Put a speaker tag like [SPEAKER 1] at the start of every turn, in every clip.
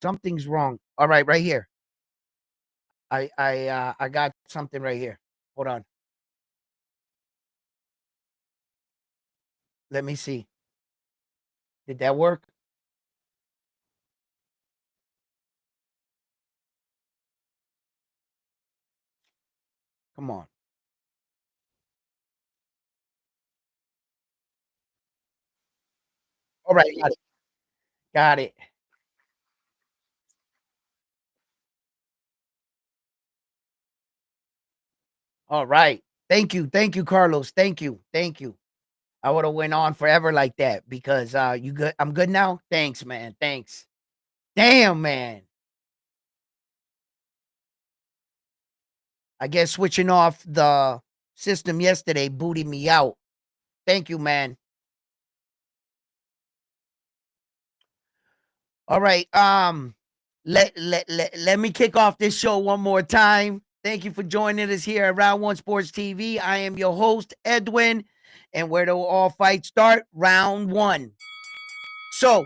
[SPEAKER 1] Something's wrong. All right, right here. I got something right here. Hold on. Let me see. Did that work? Come on. All right, got it. Got it. All right. Thank you, Carlos. Thank you. Thank you. I would have went on forever like that because you good. I'm good now. Thanks, man. Thanks. Damn, man. I guess switching off the system yesterday booted me out. Thank you, man. All right. Let me kick off this show one more time. Thank you for joining us here at Round One Sports TV. I am your host, Edwin. And where do all fights start? Round one. So,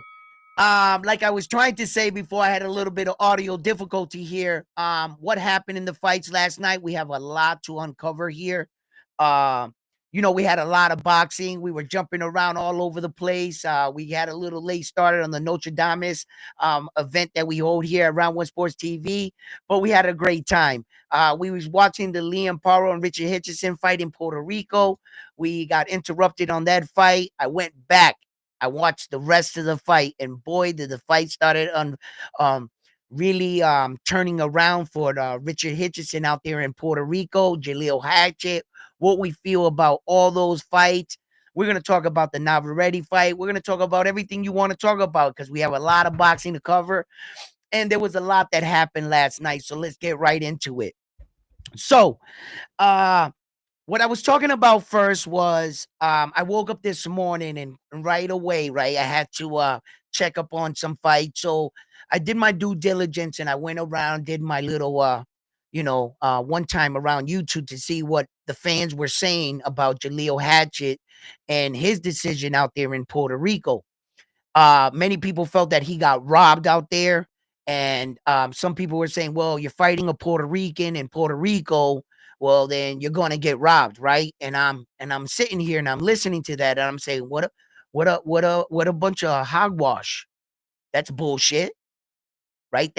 [SPEAKER 1] like I was trying to say before, I had a little bit of audio difficulty here. What happened in the fights last night? We have a lot to uncover here. Um, we had a lot of boxing. We were jumping around all over the place. We had a little late started on the Notre Dame event that we hold here at Round One Sports TV, but we had a great time. We was watching the Liam Paro and Richard Hitchins fight in Puerto Rico. We got interrupted on that fight. I went back. I watched the rest of the fight, and boy, did the fight started on really turning around for Richard Hitchison out there in Puerto Rico, Jaleel Hatchett, what we feel about all those fights. We're going to talk about the Navarrete fight. We're going to talk about everything you want to talk about because we have a lot of boxing to cover. And there was a lot that happened last night. So let's get right into it. So, what I was talking about first was I woke up this morning and right away, right, I had to check up on some fights. So I did my due diligence and I went around, did my little one time around YouTube to see what the fans were saying about Jaleel Hatchett and his decision out there in Puerto Rico. Many people felt that he got robbed out there. And some people were saying, well, you're fighting a Puerto Rican in Puerto Rico, well, then you're gonna get robbed, right? And I'm sitting here and I'm listening to that and I'm saying, what a bunch of hogwash. That's bullshit, right?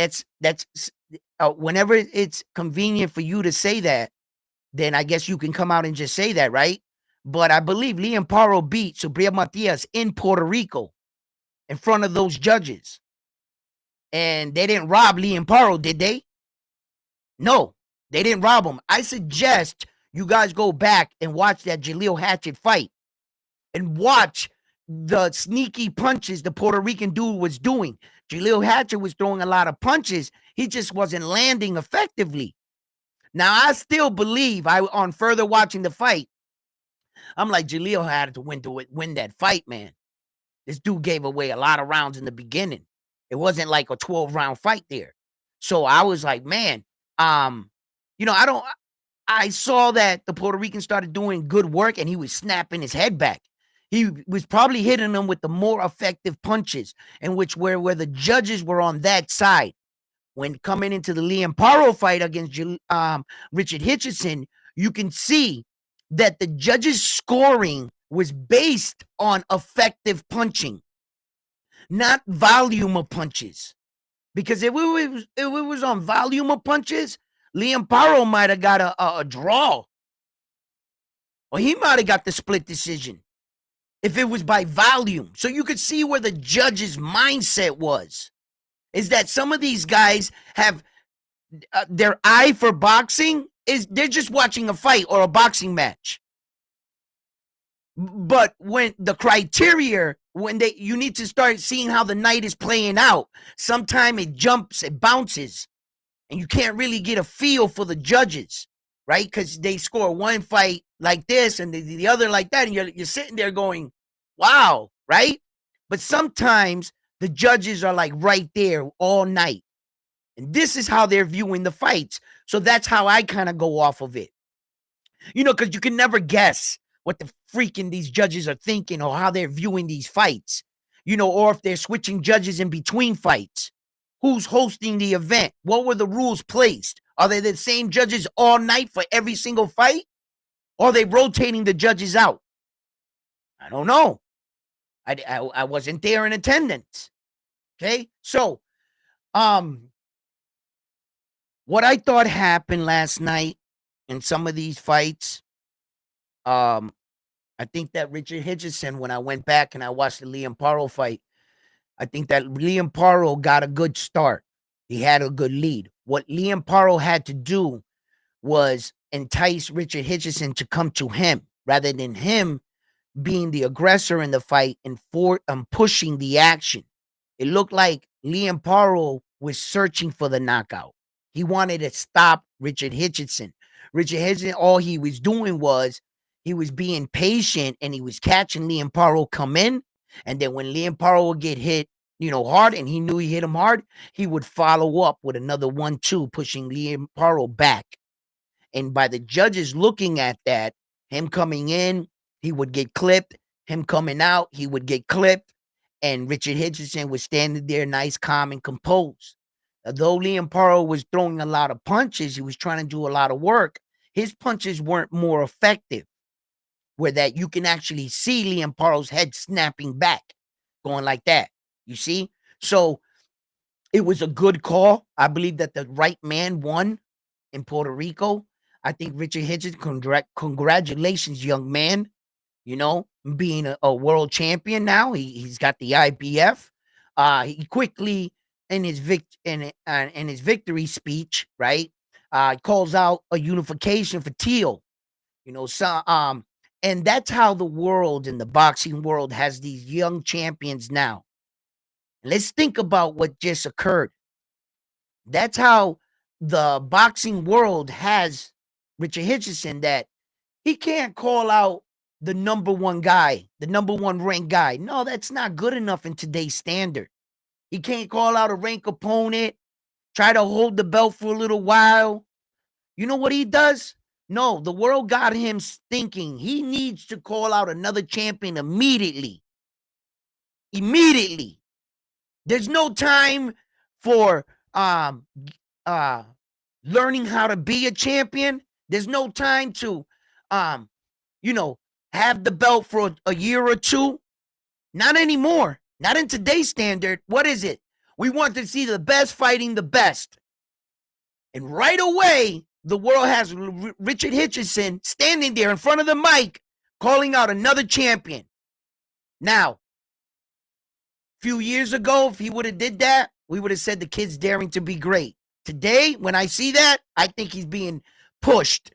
[SPEAKER 1] Whenever it's convenient for you to say that, then I guess you can come out and just say that, right? But I believe Liam Paro beat Subriel Matias in Puerto Rico in front of those judges. And they didn't rob Liam Paro, did they? No, they didn't rob him. I suggest you guys go back and watch that Jaleel Hatchett fight and watch the sneaky punches the Puerto Rican dude was doing. Jaleel Hatchett was throwing a lot of punches. He just wasn't landing effectively. Now, I still believe on further watching the fight, I'm like, Jaleel had to win that fight, man. This dude gave away a lot of rounds in the beginning. It wasn't like a 12-round fight there. So I was like, man, I saw that the Puerto Rican started doing good work and he was snapping his head back. He was probably hitting them with the more effective punches, in which where the judges were on that side. When coming into the Liam Paro fight against Richard Hitchison, you can see that the judges' scoring was based on effective punching, not volume of punches. Because if it was on volume of punches, Liam Paro might have got a draw. Or he might have got the split decision if it was by volume. So you could see where the judge's mindset was. Is that some of these guys have their eye for boxing is they're just watching a fight or a boxing match. But when the criteria, you need to start seeing how the night is playing out. Sometimes it jumps, it bounces, and you can't really get a feel for the judges, right? Because they score one fight like this and the other like that, and you're sitting there going, wow, right? But sometimes the judges are like right there all night. And this is how they're viewing the fights. So that's how I kind of go off of it. Because you can never guess what the freaking these judges are thinking or how they're viewing these fights, or if they're switching judges in between fights. Who's hosting the event? What were the rules placed? Are they the same judges all night for every single fight? Or are they rotating the judges out? I don't know. I wasn't there in attendance. Okay? So, what I thought happened last night in some of these fights, I think that Richard Hitchins, when I went back and I watched the Liam Paro fight, I think that Liam Paro got a good start. He had a good lead. What Liam Paro had to do was entice Richard Hitchins to come to him rather than him being the aggressor in the fight and pushing the action. It looked like Liam Paro was searching for the knockout. He wanted to stop Richard Hitchins. Richard Hitchins, all he was doing was he was being patient and he was catching Liam Paro come in. And then when Liam Paro would get hit, hard, and he knew he hit him hard, he would follow up with another 1-2, pushing Liam Paro back. And by the judges looking at that, him coming in, he would get clipped. Him coming out, he would get clipped. And Richard Hitchins was standing there nice, calm, and composed. Though Liam Paro was throwing a lot of punches, he was trying to do a lot of work. His punches weren't more effective, where that you can actually see Liam Paro's head snapping back, going like that. You see? So it was a good call. I believe that the right man won in Puerto Rico. I think Richard Hitchins, congratulations, young man. Being a world champion now. He's got the IBF. He quickly in his victory speech, right? Calls out a unification for Teal. And that's how the world in the boxing world has these young champions now. Let's think about what just occurred. That's how the boxing world has Richard Hitchins, that he can't call out the number one guy, the number one ranked guy. No, that's not good enough in today's standard. He can't call out a ranked opponent, try to hold the belt for a little while. You know what he does? No, the world got him thinking he needs to call out another champion immediately. Immediately. There's no time for learning how to be a champion. There's no time to have the belt for a year or two. Not anymore. Not in today's standard. What is it? We want to see the best fighting the best. And right away, the world has Richard Hitchins standing there in front of the mic calling out another champion. Now, a few years ago, if he would have did that, we would have said the kid's daring to be great. Today, when I see that, I think he's being pushed.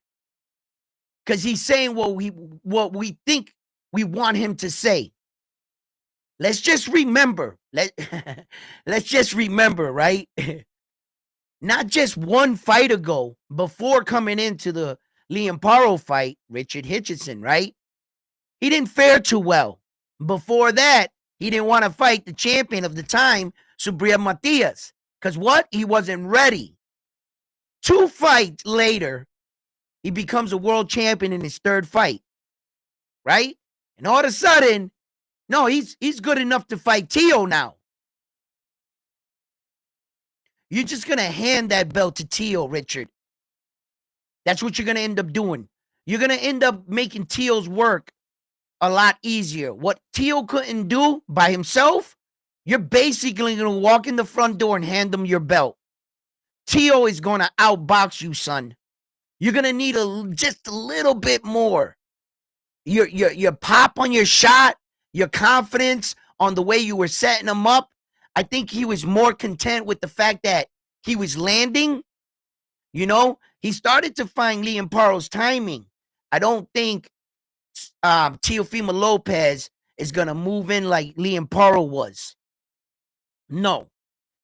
[SPEAKER 1] Because he's saying what we think we want him to say. Let's just remember. Let's just remember, right? Not just one fight ago, before coming into the Liam Paro fight, Richard Hitchins, right? He didn't fare too well. Before that, he didn't want to fight the champion of the time, Subriel Matias. Because what? He wasn't ready. 2 fights later, he becomes a world champion in his 3rd fight, right? And all of a sudden, no, he's good enough to fight Tio now. You're just going to hand that belt to Tio, Richard. That's what you're going to end up doing. You're going to end up making Tio's work a lot easier. What Tio couldn't do by himself, you're basically going to walk in the front door and hand him your belt. Tio is going to outbox you, son. You're going to need just a little bit more. Your pop on your shot, your confidence on the way you were setting him up. I think he was more content with the fact that he was landing. He started to find Liam Paro's timing. I don't think Teofimo Lopez is going to move in like Liam Paro was. No.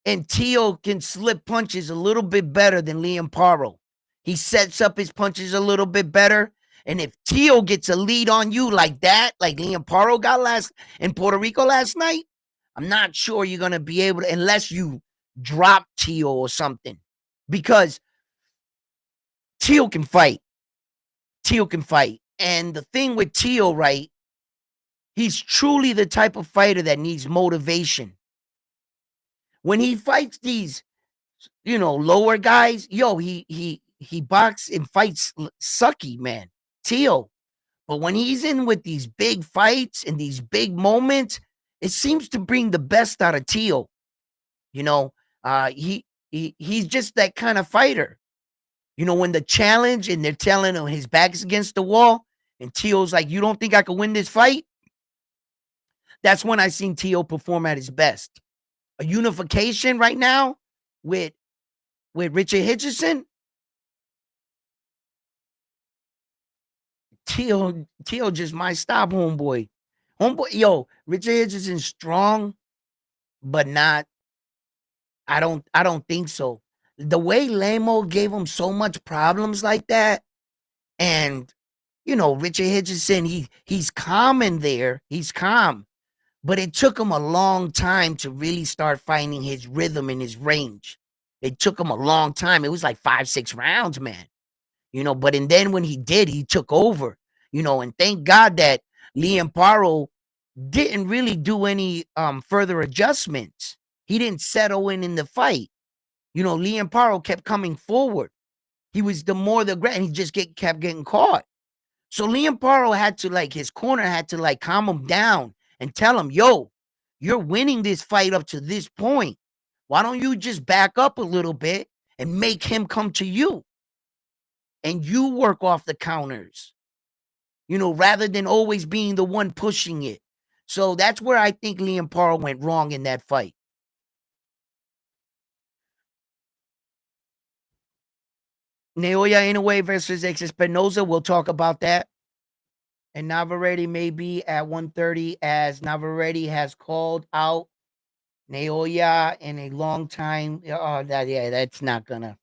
[SPEAKER 1] And Tio can slip punches a little bit better than Liam Paro. He sets up his punches a little bit better. And if Tio gets a lead on you like that, like Liam Paro got in Puerto Rico last night, I'm not sure you're going to be able to, unless you drop Tio or something. Because Tio can fight. Tio can fight. And the thing with Tio, right, he's truly the type of fighter that needs motivation. When he fights these, lower guys, he box and fights sucky, man. Teal. But when he's in with these big fights and these big moments, it seems to bring the best out of Teal. You know, he's just that kind of fighter. When the challenge and they're telling him his back's against the wall, and Teal's like, "You don't think I can win this fight?" That's when I seen Teal perform at his best. A unification right now with Richard Hitchison. Teal just might stop homeboy. Richard Hitchison's strong, but not. I don't think so. The way Lamo gave him so much problems like that, and Richard Hitchison, he's calm in there. He's calm. But it took him a long time to really start finding his rhythm and his range. It took him a long time. It was like 5-6 rounds, man. And then when he did, he took over. And thank God that Liam Paro didn't really do any further adjustments. He didn't settle in the fight. Liam Paro kept coming forward. He was and he just kept getting caught. So Liam Paro had to, his corner had to, calm him down and tell him, yo, you're winning this fight up to this point. Why don't you just back up a little bit and make him come to you? And you work off the counters, rather than always being the one pushing it. So that's where I think Liam Paro went wrong in that fight. Naoya Inoue versus Espinoza, we'll talk about that. And Navarrete may be at 130, as Navarrete has called out Naoya in a long time. That's not gonna.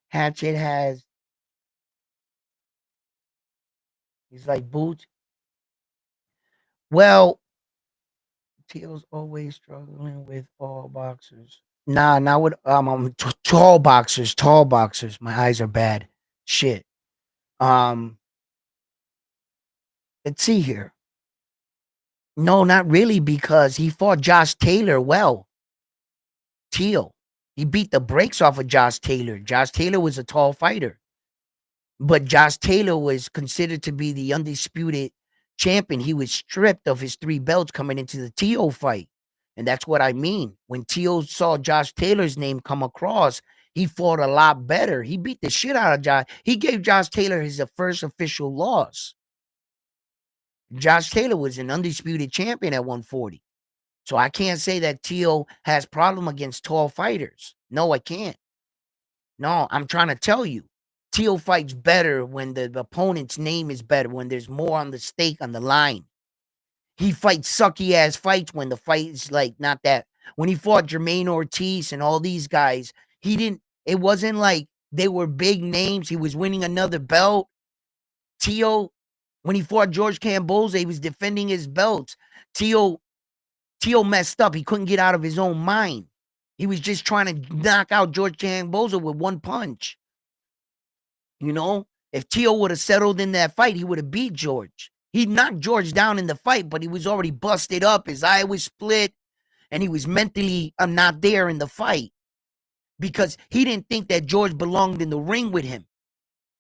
[SPEAKER 1] Hatchet has. He's like Boots. Well, Teal's always struggling with all boxers. Nah, not with tall boxers. Tall boxers. My eyes are bad. Shit. Let's see here. No, not really, because he fought Josh Taylor well. Teal. He beat the brakes off of Josh Taylor. Josh Taylor was a tall fighter. But Josh Taylor was considered to be the undisputed champion. He was stripped of his 3 belts coming into the Teal fight. And that's what I mean. When Teal saw Josh Taylor's name come across, he fought a lot better. He beat the shit out of Josh. He gave Josh Taylor his first official loss. Josh Taylor was an undisputed champion at 140. So I can't say that Teal has problem against tall fighters. No, I can't. No, I'm trying to tell you. Teal fights better when the opponent's name is better, when there's more on the stake, on the line. He fights sucky ass fights when the fight is not that. When he fought Jermaine Ortiz and all these guys, it wasn't like they were big names. He was winning another belt. Teal, when he fought George Camboza, he was defending his belts. Teal messed up. He couldn't get out of his own mind. He was just trying to knock out George Camboza with one punch. If Teal would have settled in that fight, he would have beat George. He knocked George down in the fight, but he was already busted up. His eye was split, and he was mentally not there in the fight because he didn't think that George belonged in the ring with him.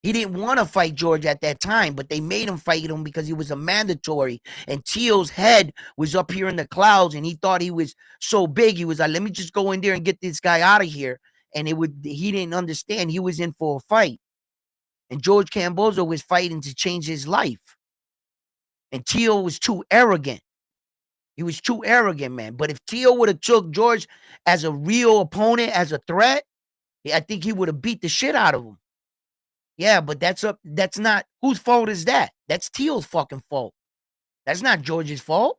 [SPEAKER 1] He didn't want to fight George at that time, but they made him fight him because he was a mandatory. And Teal's head was up here in the clouds, and he thought he was so big. He was like, let me just go in there and get this guy out of here. And he didn't understand he was in for a fight. And George Camboza was fighting to change his life. And Teal was too arrogant. He was too arrogant, man. But if Teal would have took George as a real opponent, as a threat, I think he would have beat the shit out of him. Yeah, but that's not, whose fault is that? That's Teal's fucking fault. That's not George's fault.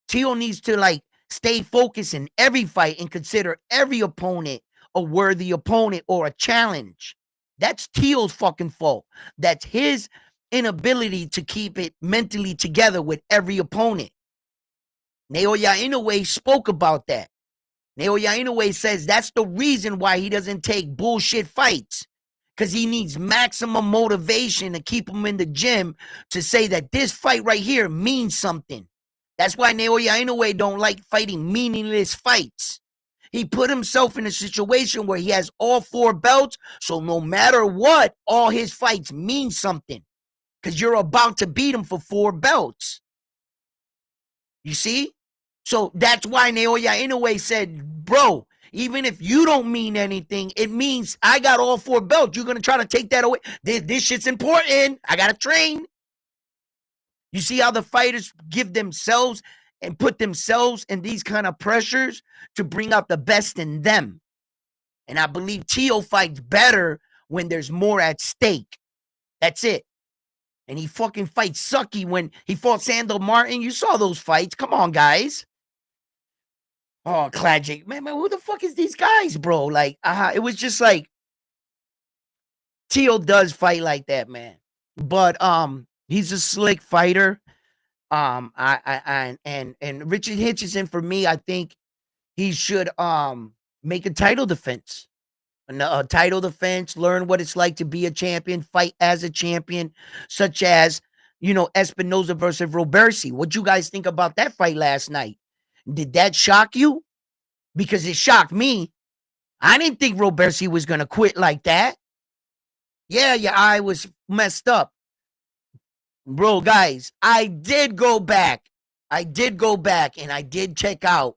[SPEAKER 1] Teal needs to stay focused in every fight and consider every opponent a worthy opponent or a challenge. That's Teal's fucking fault. That's his inability to keep it mentally together with every opponent. Naoya Inoue spoke about that. Naoya Inoue says that's the reason why he doesn't take bullshit fights. Because he needs maximum motivation to keep him in the gym to say that this fight right here means something. That's why Naoya Inoue don't like fighting meaningless fights. He put himself in a situation where he has all 4 belts. So no matter what, all his fights mean something. Because you're about to beat him for 4 belts. You see? So that's why Naoya Inoue said, bro, even if you don't mean anything, it means I got all 4 belts. You're going to try to take that away. This shit's important. I got to train. You see how the fighters give themselves and put themselves in these kind of pressures to bring out the best in them. And I believe Tio fights better when there's more at stake. That's it. And he fucking fights sucky when he fought Sandor Martin. You saw those fights. Come on, guys. Oh, Klajic. Man, who the fuck is these guys, bro? Like, it was just like, Tio does fight like that, man. But he's a slick fighter. And Richard Hitchins, for me, I think he should make a title defense. A title defense, learn what it's like to be a champion, fight as a champion, such as, Espinoza versus Robersi. What you guys think about that fight last night? Did that shock you? Because it shocked me. I didn't think Robersi was going to quit like that. Yeah, your eye was messed up. Bro, guys, I did go back and I did check out.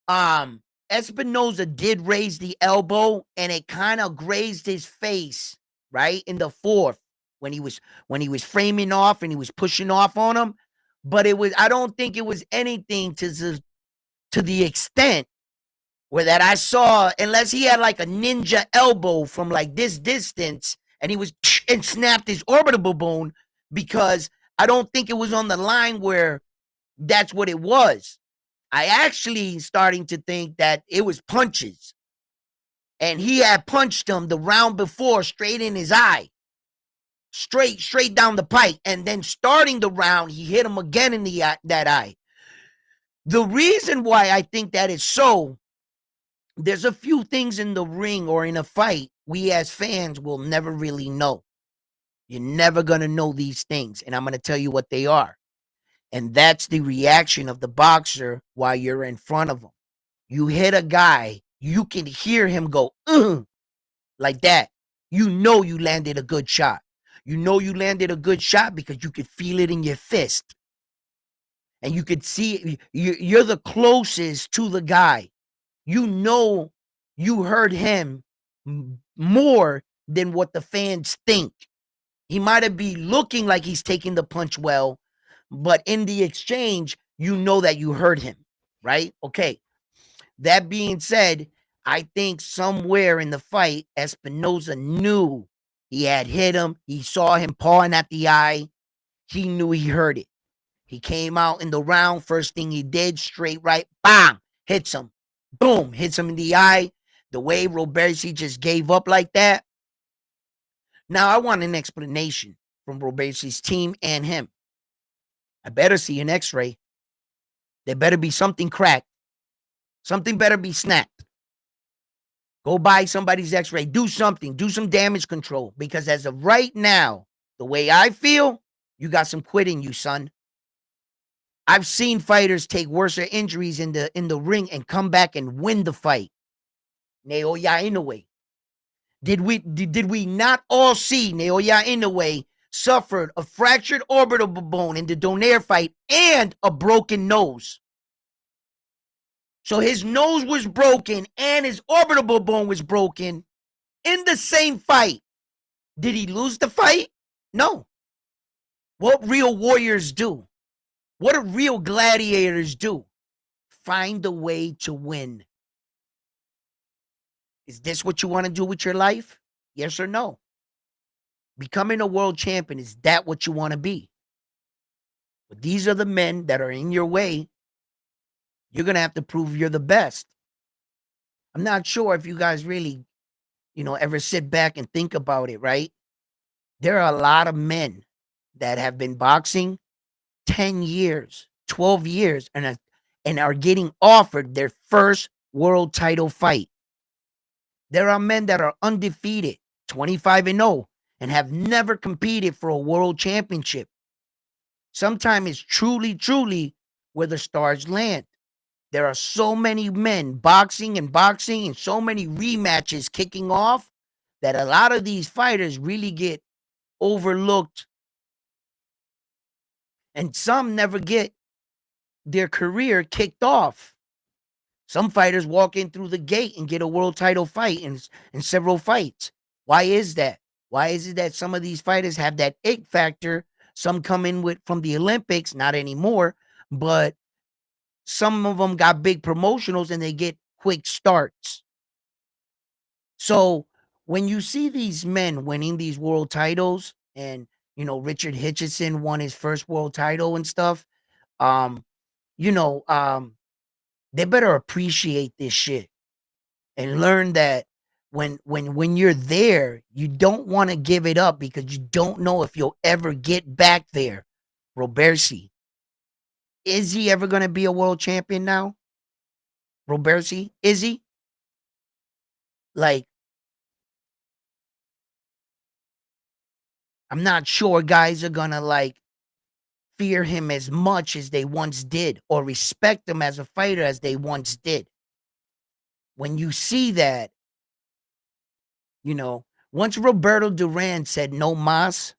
[SPEAKER 1] Espinoza did raise the elbow and it kind of grazed his face, right? In the 4th when he was framing off and he was pushing off on him. But I don't think it was anything to the extent where that I saw, unless he had like a ninja elbow from like this distance and he was and snapped his orbital bone, because I don't think it was on the line where that's what it was. I actually starting to think that it was punches. And he had punched him the round before straight in his eye. Straight down the pike. And then starting the round, he hit him again in that eye. The reason why I think that is so, there's a few things in the ring or in a fight we as fans will never really know. You're never going to know these things. And I'm going to tell you what they are. And that's the reaction of the boxer while you're in front of him. You hit a guy, you can hear him go, like that. You know you landed a good shot. You know you landed a good shot because you could feel it in your fist. And you could see, you're the closest to the guy. You know you hurt him more than what the fans think. He might have been looking like he's taking the punch well, but in the exchange, you know that you hurt him, right? Okay. That being said, I think somewhere in the fight, Espinoza knew he had hit him. He saw him pawing at the eye. He knew he heard it. He came out in the round. First thing he did, straight right, bam, hits him. Boom, hits him in the eye. The way Robersi just gave up like that. Now, I want an explanation from Robersi's team and him. I better see an x-ray. There better be something cracked. Something better be snapped. Go buy somebody's x-ray. Do something. Do some damage control. Because as of right now, the way I feel, you got some quit in you, son. I've seen fighters take worse injuries in the ring and come back and win the fight. Naoya Inoue. Did we not all see Naoya Inoue suffered a fractured orbital bone in the Donaire fight and a broken nose? So his nose was broken and his orbital bone was broken in the same fight. Did he lose the fight? No. What real warriors do? What do real gladiators do? Find a way to win. Is this what you want to do with your life? Yes or no? Becoming a world champion, is that what you want to be? But these are the men that are in your way. You're going to have to prove you're the best. I'm not sure if you guys really, ever sit back and think about it, right? There are a lot of men that have been boxing 10 years, 12 years, and are getting offered their first world title fight. There are men that are undefeated, 25-0, and have never competed for a world championship. Sometimes it's truly, truly where the stars land. There are so many men boxing and so many rematches kicking off that a lot of these fighters really get overlooked, and some never get their career kicked off. Some fighters walk in through the gate and get a world title fight in several fights. Why is that? Why is it that some of these fighters have that it factor? Some come in with from the Olympics, not anymore, but some of them got big promotionals and they get quick starts. So when you see these men winning these world titles, and Richard Hitchison won his first world title and stuff, um, you know, um, they better appreciate this shit and learn that when you're there, you don't want to give it up because you don't know if you'll ever get back there. Robersi, is he ever going to be a world champion now? Robersi, is he? Like, I'm not sure guys are going to fear him as much as they once did or respect him as a fighter as they once did. When you see that, once Roberto Duran said no mas,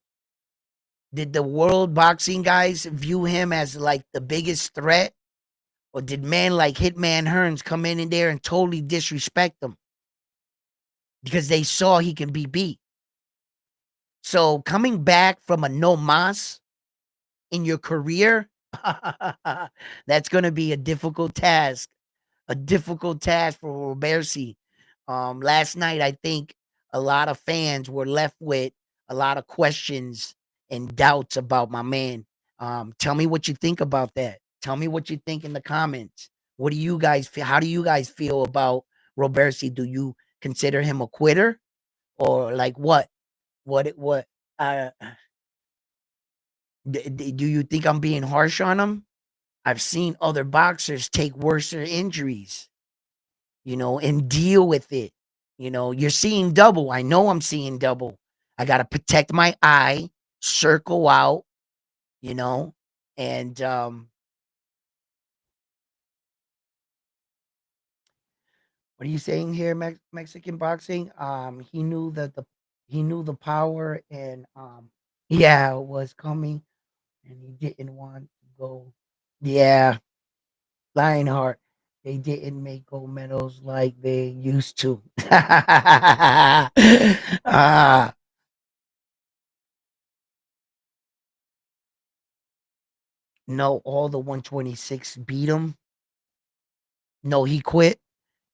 [SPEAKER 1] did the world boxing guys view him as like the biggest threat? Or did men like Hitman Hearns come in there and totally disrespect him because they saw he can be beat? So coming back from a no mas in your career, that's going to be a difficult task. A difficult task for Robersi. Last night, I think a lot of fans were left with a lot of questions and doubts about my man. Tell me what you think about that. Tell me what you think in the comments. What do you guys feel? How do you guys feel about Robersi? Do you consider him a quitter or like what? What? Uh, do you think I'm being harsh on him? I've seen other boxers take worse injuries, and deal with it. You're seeing double. I know I'm seeing double. I got to protect my eye, circle out, you know, and what are you saying here, Mexican boxing? He knew the power and yeah, was coming and he didn't want to go. Yeah, Lionheart. They didn't make gold medals like they used to. Ah, no, all the 126 beat him. No, he quit.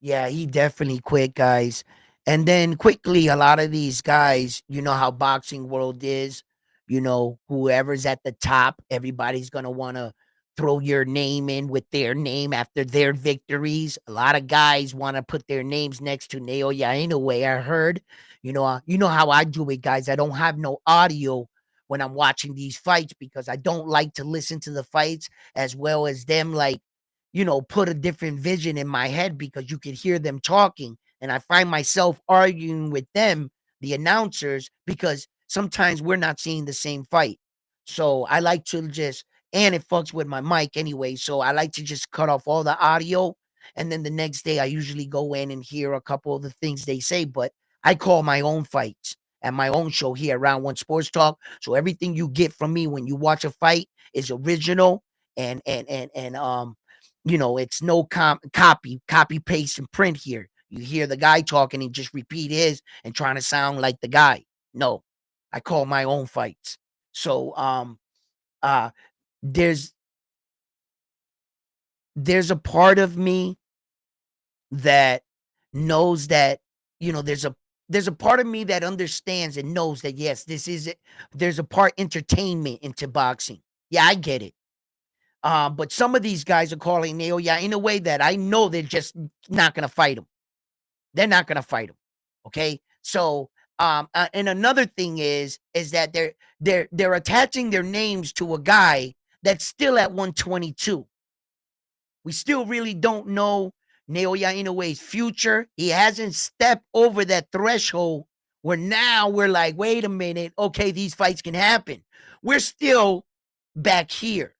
[SPEAKER 1] Yeah, he definitely quit, guys. And then quickly, a lot of these guys, you know how boxing world is. Whoever's at the top, everybody's gonna want to throw your name in with their name after their victories. A lot of guys want to put their names next to Naoya Inoue. I heard. You know how I do it, guys. I don't have no audio when I'm watching these fights because I don't like to listen to the fights as well as them put a different vision in my head because you could hear them talking. And I find myself arguing with them, the announcers, because sometimes we're not seeing the same fight. So I like to and it fucks with my mic anyway. So I like to just cut off all the audio. And then the next day, I usually go in and hear a couple of the things they say. But I call my own fights and my own show here, Round One Sports Talk. So everything you get from me when you watch a fight is original and it's no copy paste and print here. You hear the guy talking and just repeat his and trying to sound like the guy. No, I call my own fights. So uh there's there's a part of me that knows that there's a part of me that understands and knows that yes, this is it. There's a part entertainment into boxing. Yeah, I get it. But some of these guys are calling Naoya in a way that I know they're just not going to fight him. They're not going to fight him. Okay. So, and another thing is that they're attaching their names to a guy that's still at 122. We still really don't know Naoya Inoue's future. He hasn't stepped over that threshold where now we're like, wait a minute. Okay, these fights can happen. We're still back here.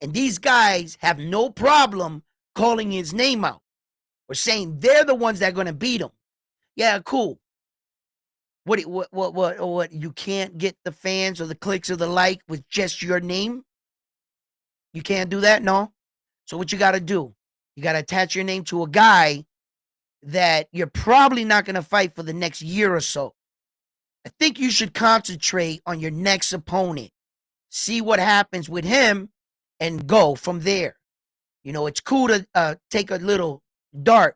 [SPEAKER 1] And these guys have no problem calling his name out or saying they're the ones that are going to beat him. Yeah, cool. What? You can't get the fans or the clicks or the like with just your name? You can't do that? No. So what you got to do? You got to attach your name to a guy that you're probably not going to fight for the next year or so. I think you should concentrate on your next opponent. See what happens with him and go from there. You know, it's cool to take a little dart,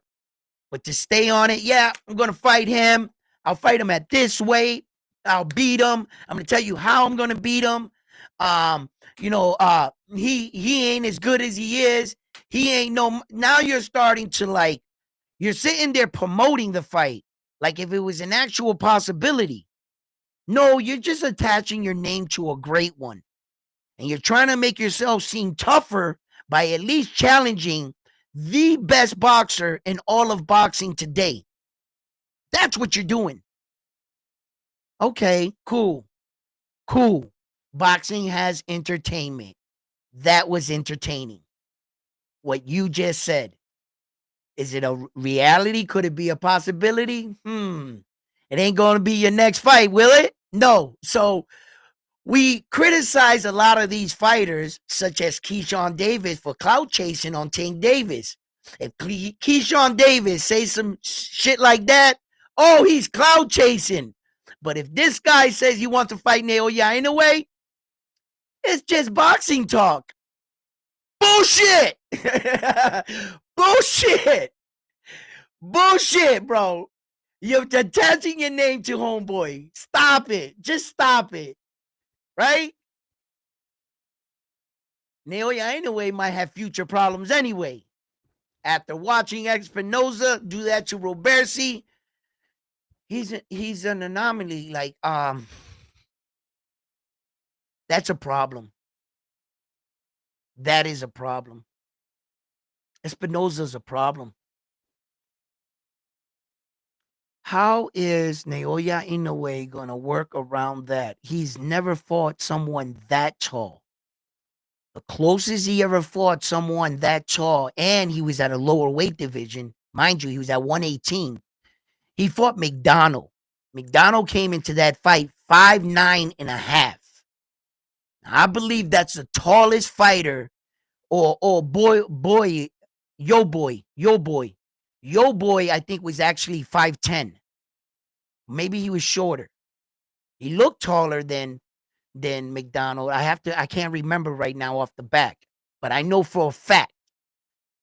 [SPEAKER 1] but to stay on it, yeah, I'm going to fight him. I'll fight him at this weight. I'll beat him. I'm going to tell you how I'm going to beat him. He ain't as good as he is. He ain't no. Now you're starting to like, you're sitting there promoting the fight like if it was an actual possibility. No, you're just attaching your name to a great one. And you're trying to make yourself seem tougher by at least challenging the best boxer in all of boxing today. That's what you're doing. Okay, cool. Boxing has entertainment. That was entertaining. What you just said. Is it a reality? Could it be a possibility? It ain't going to be your next fight, will it? No. So we criticize a lot of these fighters, such as Keyshawn Davis, for clout chasing on Tank Davis. If Keyshawn Davis says some shit like that, oh, he's clout chasing. But if this guy says he wants to fight Naoya Inoue, it's just boxing talk. Bullshit. Bullshit, bro. You're attaching your name to homeboy. Stop it. Just stop it. Right? Naoya Inoue might have future problems anyway. After watching Espinoza do that to Robersi, he's an anomaly. Like, that's a problem. That is a problem. Espinoza's a problem. How is Naoya Inoue going to work around that? He's never fought someone that tall. The closest he ever fought someone that tall, and he was at a lower weight division. Mind you, he was at 118. He fought McDonald. McDonald came into that fight 5'9.5". I believe that's the tallest fighter, or Yo boy, I think was actually 5'10". Maybe he was shorter. He looked taller than McDonald. I can't remember right now off the back, but I know for a fact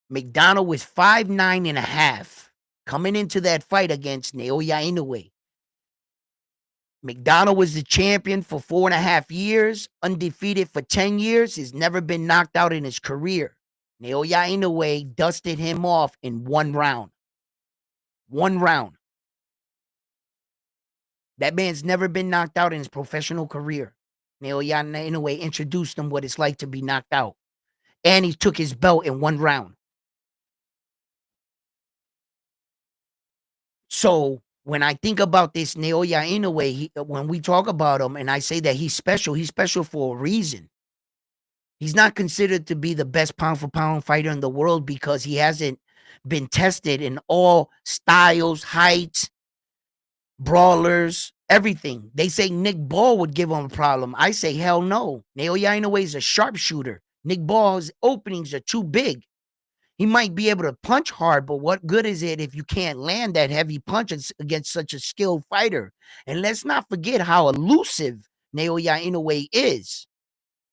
[SPEAKER 1] McDonald was 5'9.5" coming into that fight against Naoya Inoue. McDonald was the champion for 4.5 years, undefeated for 10 years. He's never been knocked out in his career. Naoya Inoue dusted him off in 1 round. 1 round. That man's never been knocked out in his professional career. Naoya Inoue introduced him what it's like to be knocked out. And he took his belt in 1 round. So when I think about this Naoya Inoue, when we talk about him and I say that he's special for a reason. He's not considered to be the best pound for pound fighter in the world because he hasn't been tested in all styles, heights, brawlers, everything. They say Nick Ball would give him a problem. I say, hell no. Naoya Inoue is a sharpshooter. Nick Ball's openings are too big. He might be able to punch hard, but what good is it if you can't land that heavy punch against such a skilled fighter? And let's not forget how elusive Naoya Inoue is.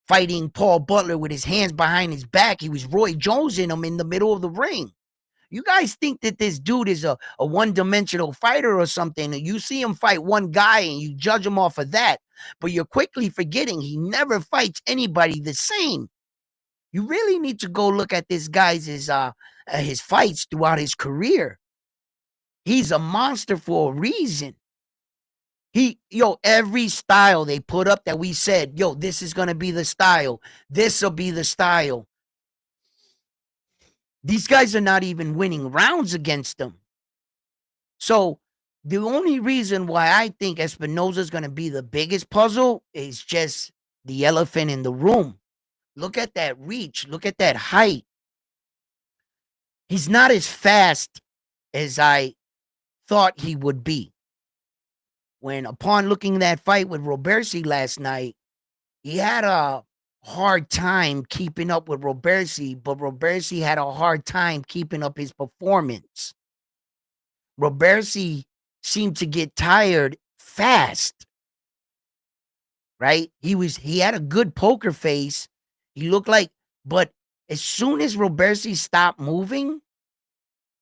[SPEAKER 1] Fighting Paul Butler with his hands behind his back. He was Roy Jones in him in the middle of the ring. You guys think that this dude is a one-dimensional fighter or something. You see him fight one guy and you judge him off of that. But you're quickly forgetting he never fights anybody the same. You really need to go look at this guy's his fights throughout his career. He's a monster for a reason. Every style they put up that we said, this is going to be the style. This will be the style. These guys are not even winning rounds against them. So the only reason why I think Espinoza is going to be the biggest puzzle is just the elephant in the room. Look at that reach. Look at that height. He's not as fast as I thought he would be. When upon looking at that fight with Robersi last night, he had a hard time keeping up with Robersi, but Robersi had a hard time keeping up his performance. Robersi seemed to get tired fast, right? He had a good poker face. He looked like, but as soon as Robersi stopped moving,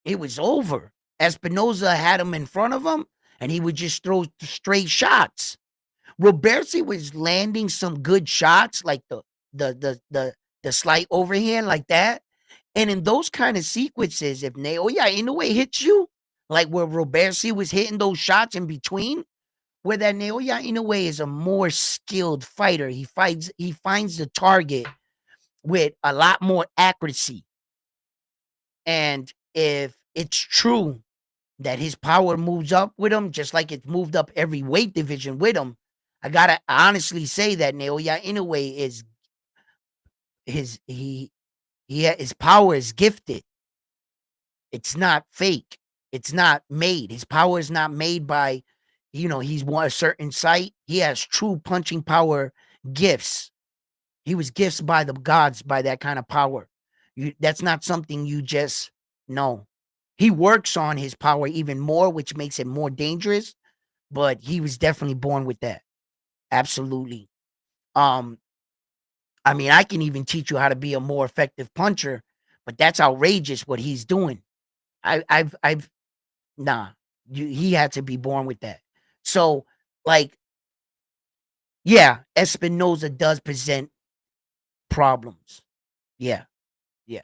[SPEAKER 1] it was over. Espinoza had him in front of him, and he would just throw straight shots. Robersi was landing some good shots, like the slight overhand like that. And in those kind of sequences, if Naoya Inoue hits you, like where Robersi was hitting those shots in between, where that Naoya Inoue is a more skilled fighter. He finds the target with a lot more accuracy. And if it's true that his power moves up with him, just like it's moved up every weight division with him, I gotta honestly say that Naoya Inoue is his power is gifted. It's not fake. It's not made. His power is not made by, he's one a certain site. He has true punching power gifts. He was gifts by the gods by that kind of power. That's not something you just know. He works on his power even more, which makes it more dangerous, but he was definitely born with that. Absolutely. Um, I mean, I can even teach you how to be a more effective puncher, but that's outrageous what he's doing. I've nah. He had to be born with that. So, like, yeah, Espinoza does present problems. Yeah, yeah.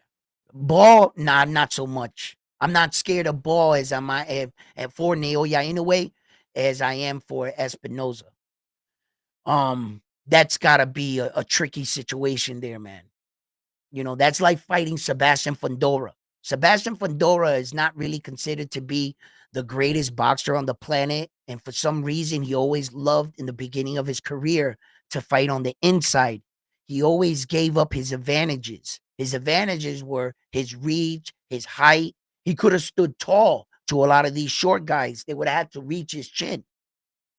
[SPEAKER 1] Ball, nah, not so much. I'm not scared of Ball as for Naoya Inoue as I am for Espinoza. That's gotta be a tricky situation there, man. That's like fighting Sebastian Fundora. Sebastian Fundora is not really considered to be the greatest boxer on the planet. And for some reason, he always loved in the beginning of his career to fight on the inside. He always gave up his advantages. His advantages were his reach, his height. He could have stood tall to a lot of these short guys. They would have had to reach his chin,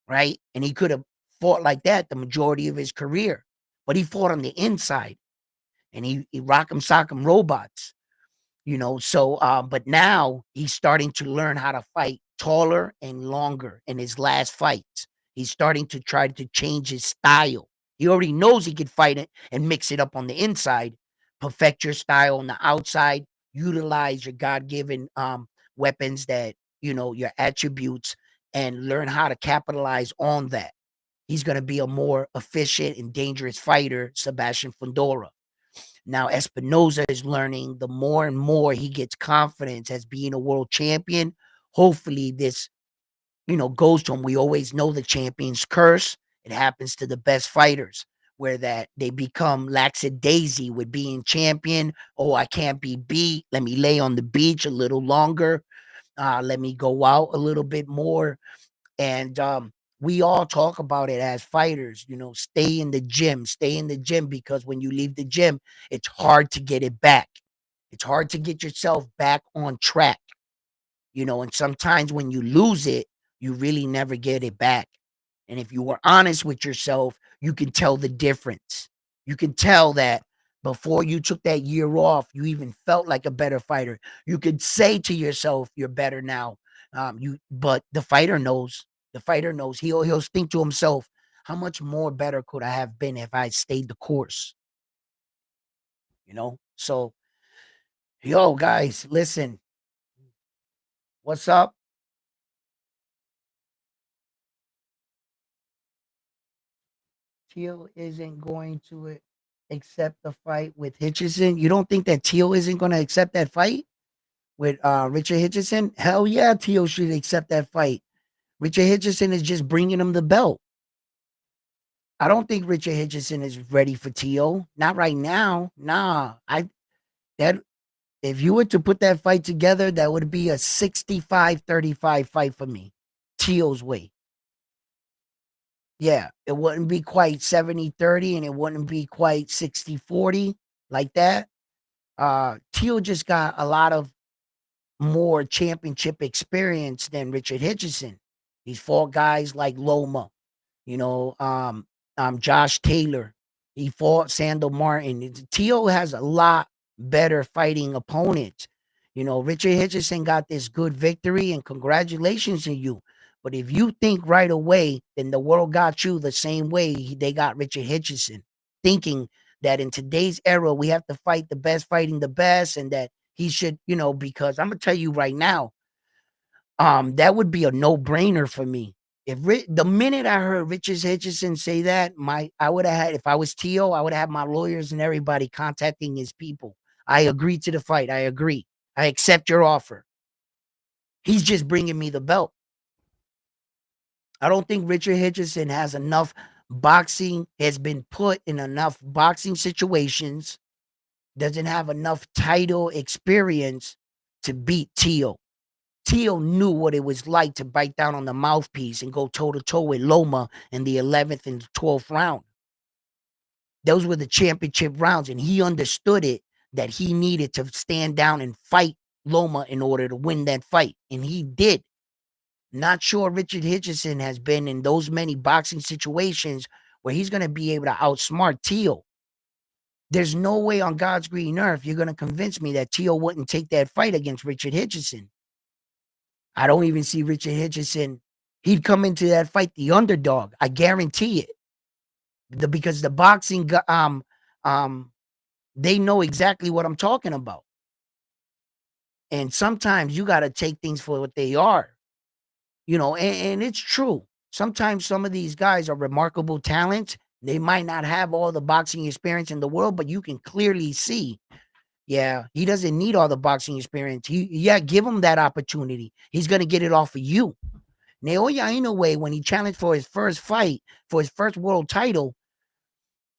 [SPEAKER 1] right? And he could have fought like that the majority of his career. But he fought on the inside and he rock'em sock'em robots, So, but now he's starting to learn how to fight taller and longer in his last fights. He's starting to try to change his style. He already knows he could fight it and mix it up on the inside, perfect your style on the outside, utilize your God-given weapons that, your attributes, and learn how to capitalize on that. He's going to be a more efficient and dangerous fighter, Sebastian Fundora. Now Espinoza is learning the more and more he gets confidence as being a world champion. Hopefully this, goes to him. We always know the champion's curse. It happens to the best fighters where that they become lackadaisy with being champion. Oh, I can't be beat. Let me lay on the beach a little longer. Let me go out a little bit more. And we all talk about it as fighters, stay in the gym because when you leave the gym, it's hard to get it back. It's hard to get yourself back on track, and sometimes when you lose it, you really never get it back. And if you were honest with yourself, you can tell the difference. You can tell that before you took that year off, you even felt like a better fighter. You could say to yourself, "You're better now." But the fighter knows. The fighter knows. He'll think to himself, "How much more better could I have been if I stayed the course?" So, yo, guys, listen. What's up? Teal isn't going to accept the fight with Hitchison. You don't think that Teal isn't going to accept that fight with Richard Hitchison? Hell yeah, Teal should accept that fight. Richard Hitchison is just bringing him the belt. I don't think Richard Hitchison is ready for Teal. Not right now. Nah. That if you were to put that fight together, that would be a 65-35 fight for me. Teal's way. Yeah, it wouldn't be quite 70-30 and it wouldn't be quite 60-40 like that. Teal just got a lot of more championship experience than Richard Hitchison. He's fought guys like Loma, you know, Josh Taylor. He fought Sandor Martin. Tio has a lot better fighting opponents. You know, Richard Hitchison got this good victory, and congratulations to you. But if you think right away, then the world got you the same way they got Richard Hitchison, thinking that in today's era we have to fight the best fighting the best, and that he should, you know, because I'm gonna tell you right now, that would be a no-brainer for me. If the minute I heard Richard Hitchison say that, I would have had, if I was Tio, I would have had my lawyers and everybody contacting his people. I agree to the fight. I agree. I accept your offer. He's just bringing me the belt. I don't think Richard Hitchison has enough boxing, has been put in enough boxing situations, doesn't have enough title experience to beat Tio. Tio knew what it was like to bite down on the mouthpiece and go toe-to-toe with Loma in the 11th and 12th round. Those were the championship rounds, and he understood it, that he needed to stand down and fight Loma in order to win that fight, and he did. Not sure Richard Hitchison has been in those many boxing situations where he's going to be able to outsmart Tio. There's no way on God's green earth you're going to convince me that Tio wouldn't take that fight against Richard Hitchison. I don't even see Richard Hitchison. He'd come into that fight the underdog. I guarantee it. Because the boxing, they know exactly what I'm talking about. And sometimes you got to take things for what they are. You know, and it's true. Sometimes some of these guys are remarkable talents. They might not have all the boxing experience in the world, but you can clearly see, yeah, he doesn't need all the boxing experience. Give him that opportunity. He's going to get it off of you. Naoya Inoue, when he challenged for his first fight, for his first world title,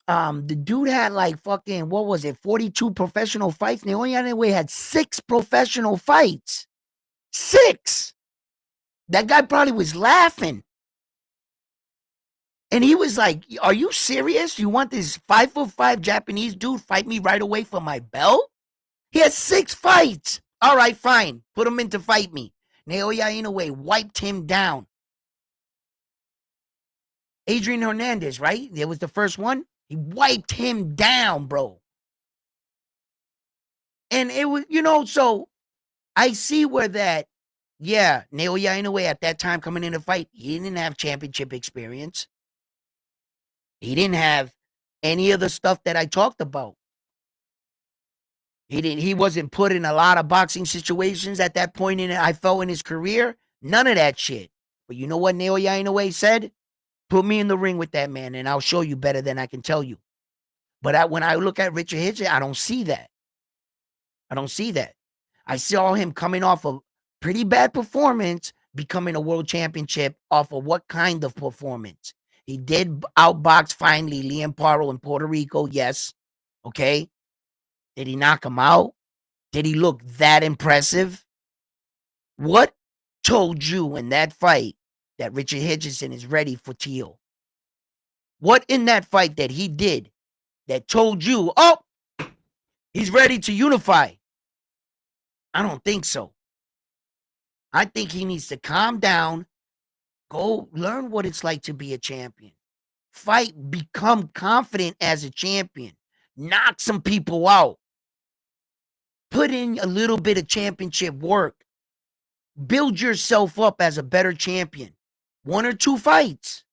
[SPEAKER 1] the dude had like fucking, what was it, 42 professional fights? Naoya Inoue had 6 professional fights. 6! That guy probably was laughing. And he was like, are you serious? You want this 5'5" Japanese dude fight me right away for my belt? He had 6 fights. All right, fine. Put him in to fight me. Naoya Inoue wiped him down. Adrian Hernandez, right? It was the first one. He wiped him down, bro. And it was, you know, so I see where that, yeah, Naoya Inoue at that time coming in to fight, he didn't have championship experience. He didn't have any of the stuff that I talked about. He wasn't put in a lot of boxing situations at that point I felt in his career. None of that shit. But you know what Naoya Inoue said? Put me in the ring with that man and I'll show you better than I can tell you. But when I look at Richard Hitchens, I don't see that. I don't see that. I saw him coming off a pretty bad performance, becoming a world championship off of what kind of performance? He did outbox finally Liam Paro in Puerto Rico, yes. Okay. Did he knock him out? Did he look that impressive? What told you in that fight that Richard Hitchison is ready for Tio? What in that fight that he did that told you, oh, he's ready to unify? I don't think so. I think he needs to calm down, go learn what it's like to be a champion. Fight, become confident as a champion. Knock some people out. Put in a little bit of championship work. Build yourself up as a better champion. 1 or 2 fights.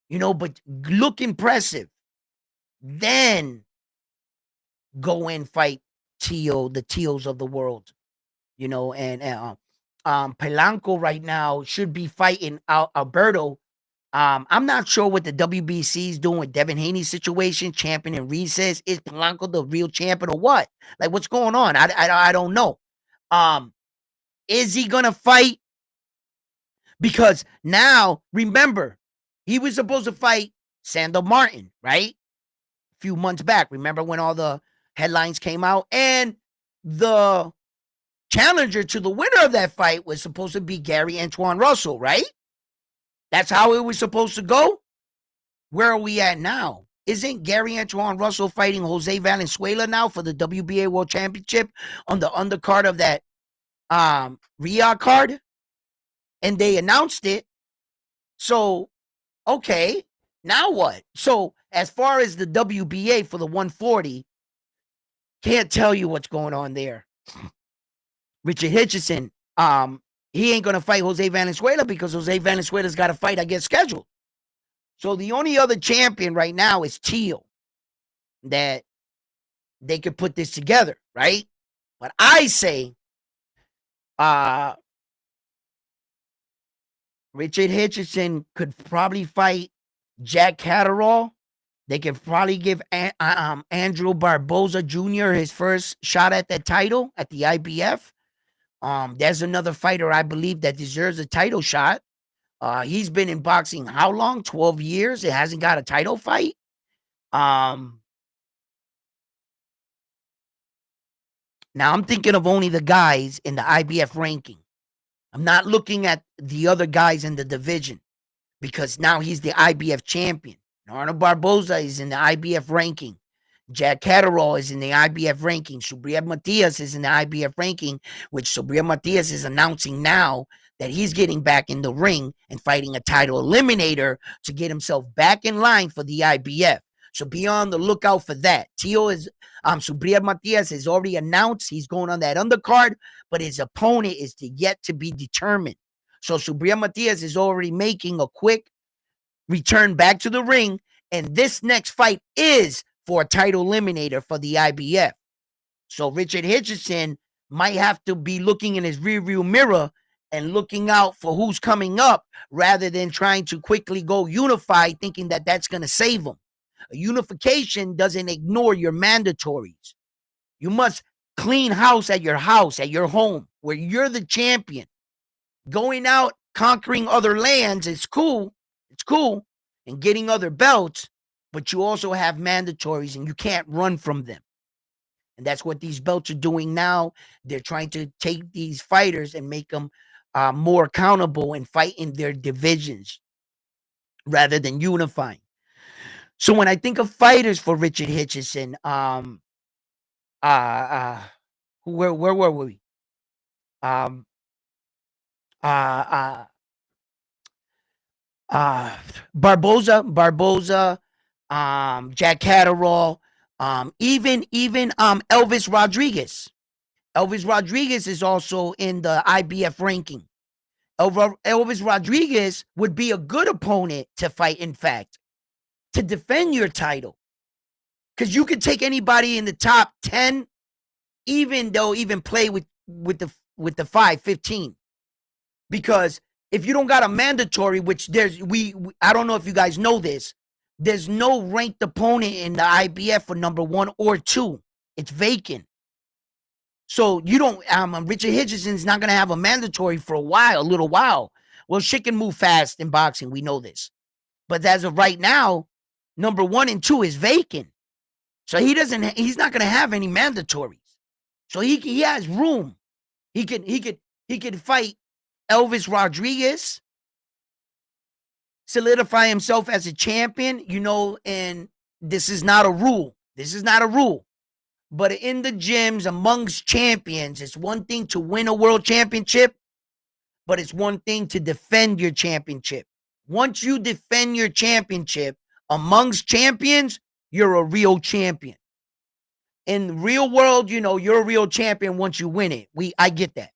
[SPEAKER 1] You know, but look impressive. Then go and fight Tio, the Tios of the world. You know, and Polanco right now should be fighting Alberto. I'm not sure what the WBC is doing with Devin Haney's situation, champion and recess. Is Polanco the real champion or what? Like, what's going on? I don't know. Is he gonna fight? Because now, remember, he was supposed to fight Sandor Martin, right? A few months back. Remember when all the headlines came out? And the challenger to the winner of that fight was supposed to be Gary Antoine Russell, right? That's how it was supposed to go. Where are we at now? Isn't Gary Antoine Russell fighting Jose Valenzuela now for the WBA World Championship on the undercard of that Riyadh card, and they announced it. So, okay, now what? So, as far as the WBA for the 140, can't tell you what's going on there. Richard Hitchins, he ain't gonna fight Jose Valenzuela because Jose Valenzuela's got a fight, I guess, scheduled. So the only other champion right now is Teal that they could put this together, right? But I say, Richard Hitchins could probably fight Jack Catterall. They could probably give Andrew Barboza Jr. his first shot at that title at the IBF. There's another fighter I believe that deserves a title shot. He's been in boxing how long? 12 years. It hasn't got a title fight. Now I'm thinking of only the guys in the IBF ranking. I'm not looking at the other guys in the division because now he's the IBF champion. Arnold Barboza is in the IBF ranking. Jack Catterall is in the IBF ranking. Subriel Matias is in the IBF ranking, which Subriel Matias is announcing now that he's getting back in the ring and fighting a title eliminator to get himself back in line for the IBF. So be on the lookout for that. Subriel Matias has already announced he's going on that undercard, but his opponent is yet to be determined. So Subriel Matias is already making a quick return back to the ring, and this next fight is for a title eliminator for the IBF. So Richard Hitchins might have to be looking in his rearview mirror and looking out for who's coming up rather than trying to quickly go unify, thinking that that's going to save him. A unification doesn't ignore your mandatories. You must clean house at your home, where you're the champion. Going out, conquering other lands is cool. It's cool. And getting other belts, but you also have mandatories and you can't run from them. And that's what these belts are doing now. They're trying to take these fighters and make them more accountable and fight in their divisions rather than unifying. So when I think of fighters for Richard Hitchins, where were we? Barboza, Jack Catterall, even Elvis Rodriguez. Elvis Rodriguez is also in the IBF ranking. Elvis Rodriguez would be a good opponent to fight, in fact, to defend your title. Because you could take anybody in the top 10, even play with the 5-15. Because if you don't got a mandatory, which I don't know if you guys know this, there's no ranked opponent in the IBF for number 1 or 2. It's vacant. So you don't, Richard Hitchins is not going to have a mandatory for a little while. Well, shit can move fast in boxing. We know this. But as of right now, number 1 and 2 is vacant. So he's not going to have any mandatories. So he has room. He could fight Elvis Rodriguez, solidify himself as a champion, and this is not a rule. But in the gyms, amongst champions, it's one thing to win a world championship, but it's one thing to defend your championship. Once you defend your championship amongst champions, you're a real champion. In the real world, you're a real champion once you win it. I get that.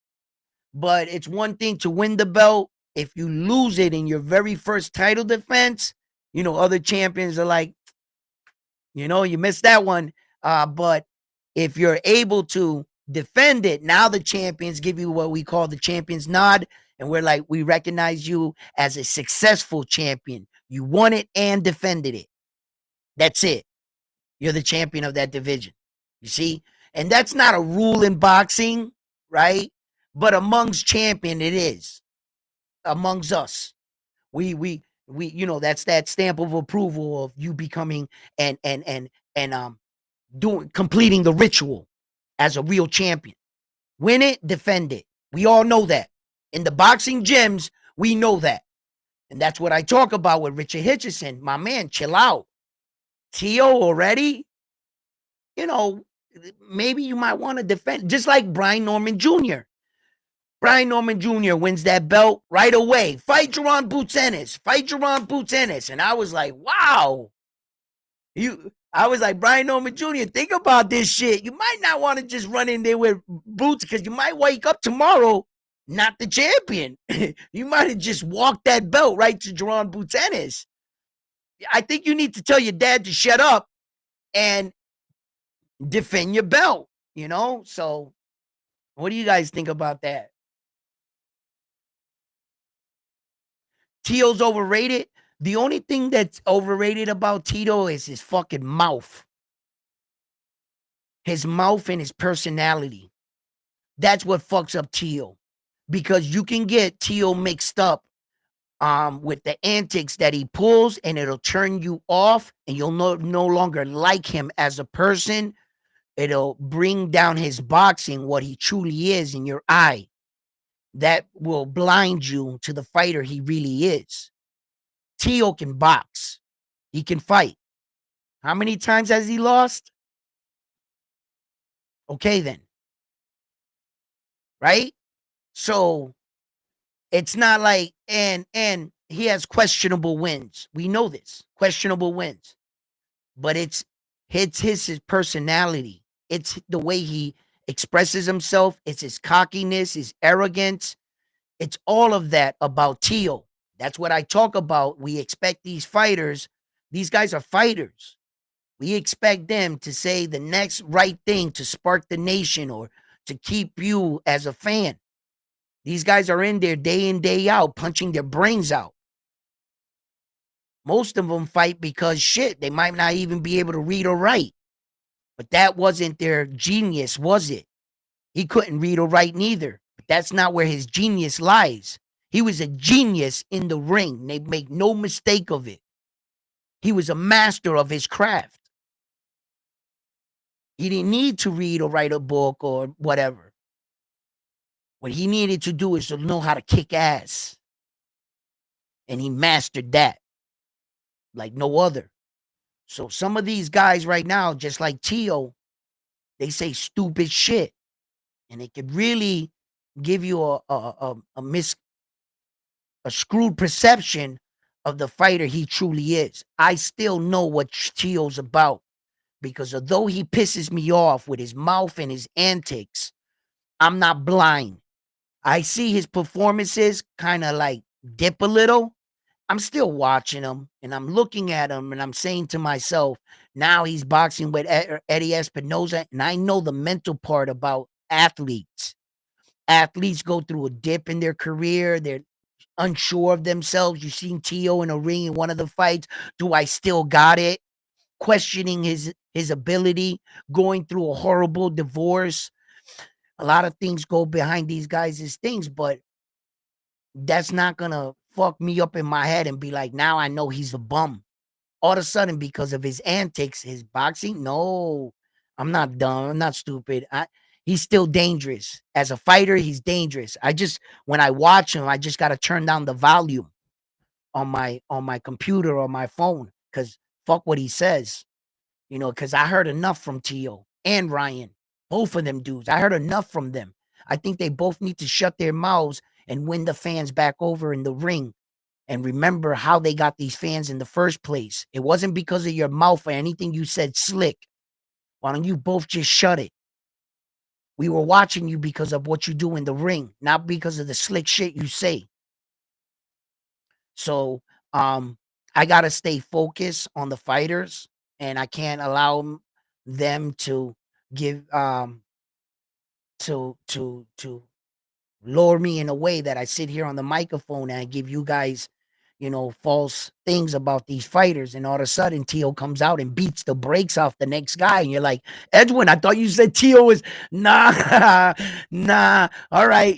[SPEAKER 1] But it's one thing to win the belt. If you lose it in your very first title defense, other champions are like, you missed that one. But if you're able to defend it, now the champions give you what we call the champion's nod. And we're like, we recognize you as a successful champion. You won it and defended it. That's it. You're the champion of that division. You see? And that's not a rule in boxing, right? But amongst champion, it is. Amongst us. We that's that stamp of approval of you becoming and completing the ritual as a real champion. Win it, defend it. We all know that. In the boxing gyms, we know that. And that's what I talk about with Richard Hitchins. My man, chill out. Tio already, maybe you might want to defend, just like Brian Norman Jr. Brian Norman Jr. wins that belt right away. Fight Jerron Boots Ennis. Fight Jerron Boots Ennis. And I was like, wow. I was like, Brian Norman Jr., think about this shit. You might not want to just run in there with Boots because you might wake up tomorrow not the champion. You might have just walked that belt right to Jerron Boots Ennis. I think you need to tell your dad to shut up and defend your belt, you know? So, what do you guys think about that? Tito's overrated. The only thing that's overrated about Tito is his fucking mouth. His mouth and his personality. That's what fucks up Tito. Because you can get Tito mixed up with the antics that he pulls, and it'll turn you off, and you'll no longer like him as a person. It'll bring down his boxing, what he truly is, in your eye. That will blind you to the fighter he really is. Tito can box. He can fight. How many times has he lost? Okay, then. Right? So it's not like, and he has questionable wins. We know this. Questionable wins. But it's his personality. It's the way he expresses himself. It's his cockiness, his arrogance. It's all of that about Tio. That's what I talk about. We expect these fighters. These guys are fighters. We expect them to say the next right thing to spark the nation or to keep you as a fan. These guys are in there day in, day out, punching their brains out. Most of them fight because shit, they might not even be able to read or write. But that wasn't their genius, was it? He couldn't read or write neither. But that's not where his genius lies. He was a genius in the ring. They make no mistake of it. He was a master of his craft. He didn't need to read or write a book or whatever. What he needed to do is to know how to kick ass. And he mastered that like no other. So some of these guys right now, just like Tio, they say stupid shit. And it could really give you a screwed perception of the fighter he truly is. I still know what Tio's about. Because although he pisses me off with his mouth and his antics, I'm not blind. I see his performances kind of like dip a little. I'm still watching him and I'm looking at him and I'm saying to myself, now he's boxing with Eddie Espinoza. And I know the mental part about athletes. Athletes go through a dip in their career. They're unsure of themselves. You've seen Tio in a ring in one of the fights. Do I still got it? Questioning his ability, going through a horrible divorce. A lot of things go behind these guys' things, but that's not gonna fuck me up in my head and be like, now I know he's a bum. All of a sudden, because of his antics, his boxing, no, I'm not dumb. I'm not stupid. He's still dangerous. As a fighter, he's dangerous. When I watch him, I just gotta turn down the volume on my computer or my phone because fuck what he says. You know, because I heard enough from Tio and Ryan, both of them dudes. I heard enough from them. I think they both need to shut their mouths and win the fans back over in the ring and remember how they got these fans in the first place. It wasn't because of your mouth or anything you said slick. Why don't you both just shut it? We were watching you because of what you do in the ring, not because of the slick shit you say. So, I got to stay focused on the fighters and I can't allow them to give to lower me in a way that I sit here on the microphone and I give you guys, false things about these fighters, and all of a sudden Tio comes out and beats the brakes off the next guy, and you're like, Edwin, I thought you said Tio was nah, nah. All right,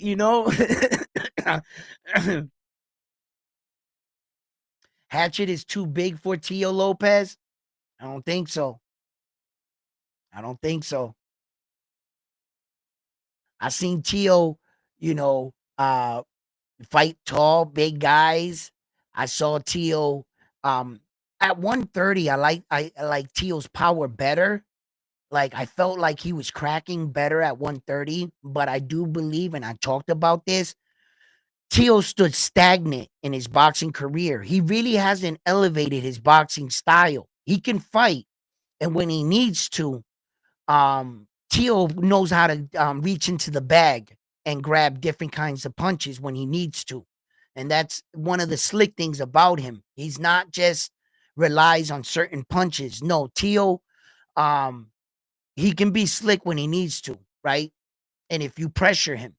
[SPEAKER 1] Hatchet is too big for Tio Lopez. I don't think so. I don't think so. I seen Tio, fight tall, big guys. I saw Tio at 130. I like Tio's power better. like I felt like he was cracking better at 130, but I do believe, and I talked about this, Teo stood stagnant in his boxing career. He really hasn't elevated his boxing style. He can fight, and when he needs to, Teo knows how to reach into the bag and grab different kinds of punches when he needs to. And that's one of the slick things about him. He's not just relies on certain punches. No, Teo, um, he can be slick when he needs to, right? And if you pressure him,